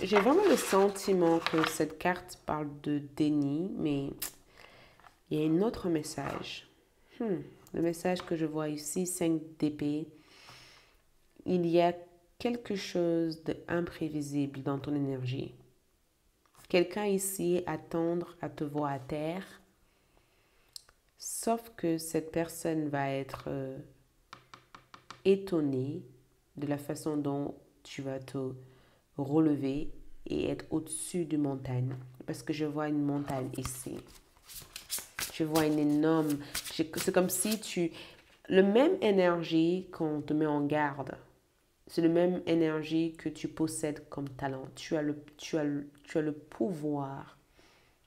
J'ai vraiment le sentiment que cette carte parle de déni, mais il y a un autre message. Le message que je vois ici, 5 d'épée. Il y a quelque chose d'imprévisible dans ton énergie. Quelqu'un ici attend à te voir à terre, sauf que cette personne va être étonnée de la façon dont tu vas te relever et être au-dessus de montagne. Parce que je vois une montagne ici. Je vois une énorme... C'est comme si tu... Le même énergie qu'on te met en garde, c'est le même énergie que tu possèdes comme talent. Tu as le pouvoir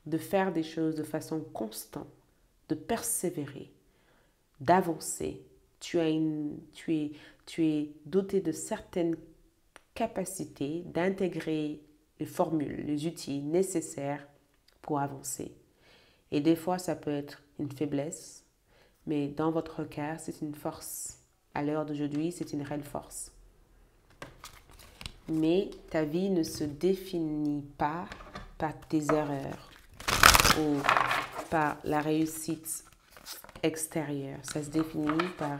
de faire des choses de façon constante, de persévérer, d'avancer. Tu es doté de certaines capacités d'intégrer les formules, les outils nécessaires pour avancer. Et des fois, ça peut être une faiblesse, mais dans votre cas, c'est une force. À l'heure d'aujourd'hui, c'est une réelle force. Mais ta vie ne se définit pas par tes erreurs ou par la réussite extérieure. Ça se définit par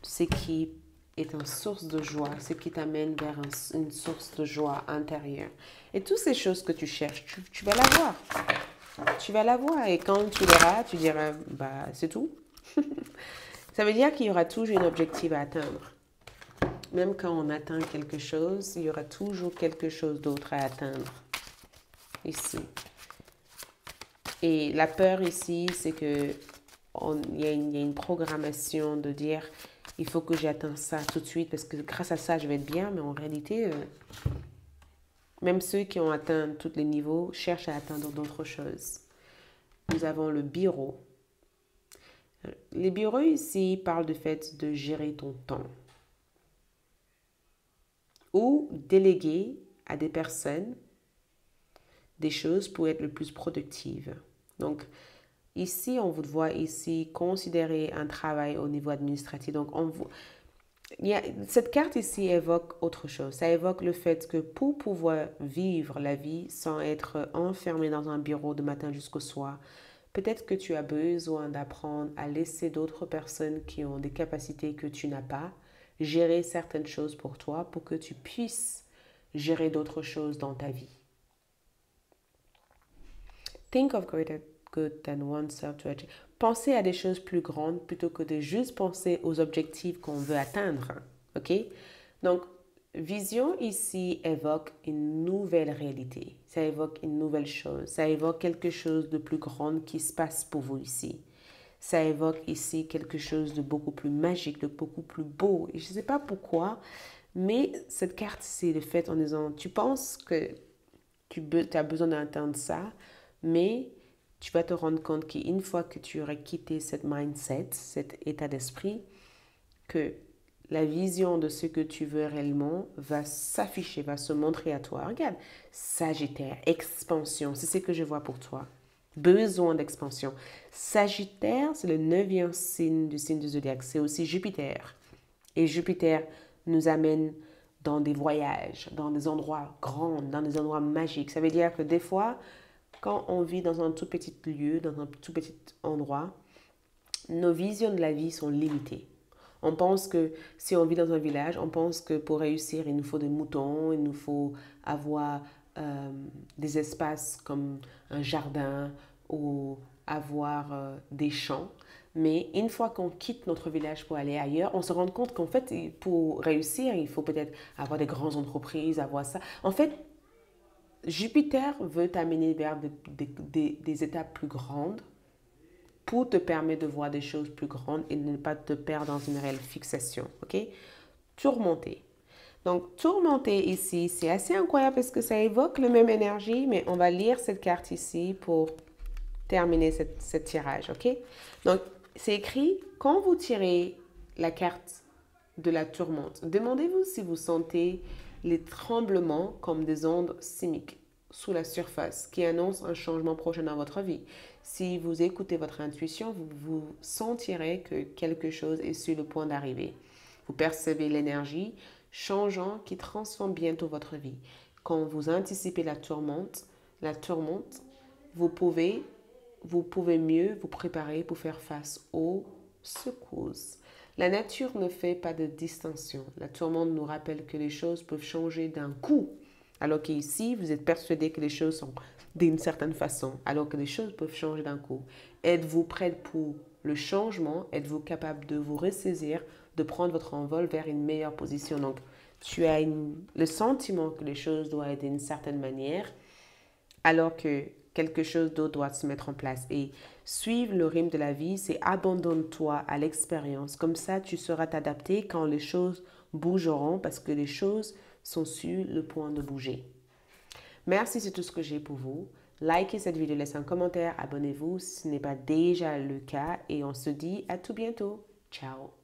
ce qui est une source de joie, ce qui t'amène vers une source de joie intérieure. Et toutes ces choses que tu cherches, tu vas l'avoir. Tu vas l'avoir et quand tu l'auras, tu diras, bah c'est tout. Ça veut dire qu'il y aura toujours un objectif à atteindre. Même quand on atteint quelque chose, il y aura toujours quelque chose d'autre à atteindre. Ici. Et la peur ici, c'est que il y a une programmation de dire il faut que j'atteigne ça tout de suite parce que grâce à ça, je vais être bien. Mais en réalité, même ceux qui ont atteint tous les niveaux cherchent à atteindre d'autres choses. Nous avons le bureau. Les bureaux ici parlent du fait de gérer ton temps ou déléguer à des personnes des choses pour être le plus productive. Donc, ici, on vous voit ici considérer un travail au niveau administratif. Donc, cette carte ici évoque autre chose. Ça évoque le fait que pour pouvoir vivre la vie sans être enfermé dans un bureau de matin jusqu'au soir, Peut-être que tu as besoin d'apprendre à laisser d'autres personnes qui ont des capacités que tu n'as pas gérer certaines choses pour toi pour que tu puisses gérer d'autres choses dans ta vie. Think of greater good than oneself to achieve. Pensez à des choses plus grandes plutôt que de juste penser aux objectifs qu'on veut atteindre. OK? Donc, vision ici évoque une nouvelle réalité. Ça évoque une nouvelle chose. Ça évoque quelque chose de plus grand qui se passe pour vous ici. Ça évoque ici quelque chose de beaucoup plus magique, de beaucoup plus beau. Et je ne sais pas pourquoi, mais cette carte ici, le fait en disant, tu penses que tu as besoin d'atteindre ça, mais tu vas te rendre compte qu'une fois que tu aurais quitté cette mindset, cet état d'esprit, que la vision de ce que tu veux réellement va s'afficher, va se montrer à toi. Regarde, Sagittaire, expansion, c'est ce que je vois pour toi. Besoin d'expansion. Sagittaire, c'est le 9e signe du zodiaque. C'est aussi Jupiter. Et Jupiter nous amène dans des voyages, dans des endroits grands, dans des endroits magiques. Ça veut dire que des fois, quand on vit dans un tout petit lieu, dans un tout petit endroit, nos visions de la vie sont limitées. On pense que si on vit dans un village, on pense que pour réussir, il nous faut des moutons, il nous faut avoir des espaces comme un jardin ou avoir des champs. Mais une fois qu'on quitte notre village pour aller ailleurs, on se rend compte qu'en fait, pour réussir, il faut peut-être avoir des grandes entreprises, avoir ça. En fait, Jupiter veut t'amener vers des étapes plus grandes pour te permettre de voir des choses plus grandes et ne pas te perdre dans une réelle fixation. Ok? Tourmenter. Donc, tourmenter ici, c'est assez incroyable parce que ça évoque la même énergie, mais on va lire cette carte ici pour terminer cette tirage. Ok? Donc, c'est écrit, quand vous tirez la carte de la tourmente, demandez-vous si vous sentez les tremblements comme des ondes sismiques sous la surface qui annoncent un changement prochain dans votre vie. Si vous écoutez votre intuition, vous sentirez que quelque chose est sur le point d'arriver. Vous percevez l'énergie changeant qui transforme bientôt votre vie. Quand vous anticipez la tourmente, vous pouvez mieux vous préparer pour faire face aux secousses. La nature ne fait pas de distinction. La tourmente nous rappelle que les choses peuvent changer d'un coup, alors qu'ici, vous êtes persuadé que les choses sont d'une certaine façon, alors que les choses peuvent changer d'un coup. Êtes-vous prête pour le changement? Êtes-vous capable de vous ressaisir, de prendre votre envol vers une meilleure position? Donc, tu as le sentiment que les choses doivent être d'une certaine manière, alors que quelque chose d'autre doit se mettre en place. Et suivre le rythme de la vie, c'est abandonne-toi à l'expérience. Comme ça, tu sauras t'adapter quand les choses bougeront parce que les choses sont sur le point de bouger. Merci, c'est tout ce que j'ai pour vous. Likez cette vidéo, laissez un commentaire, abonnez-vous si ce n'est pas déjà le cas et on se dit à tout bientôt. Ciao!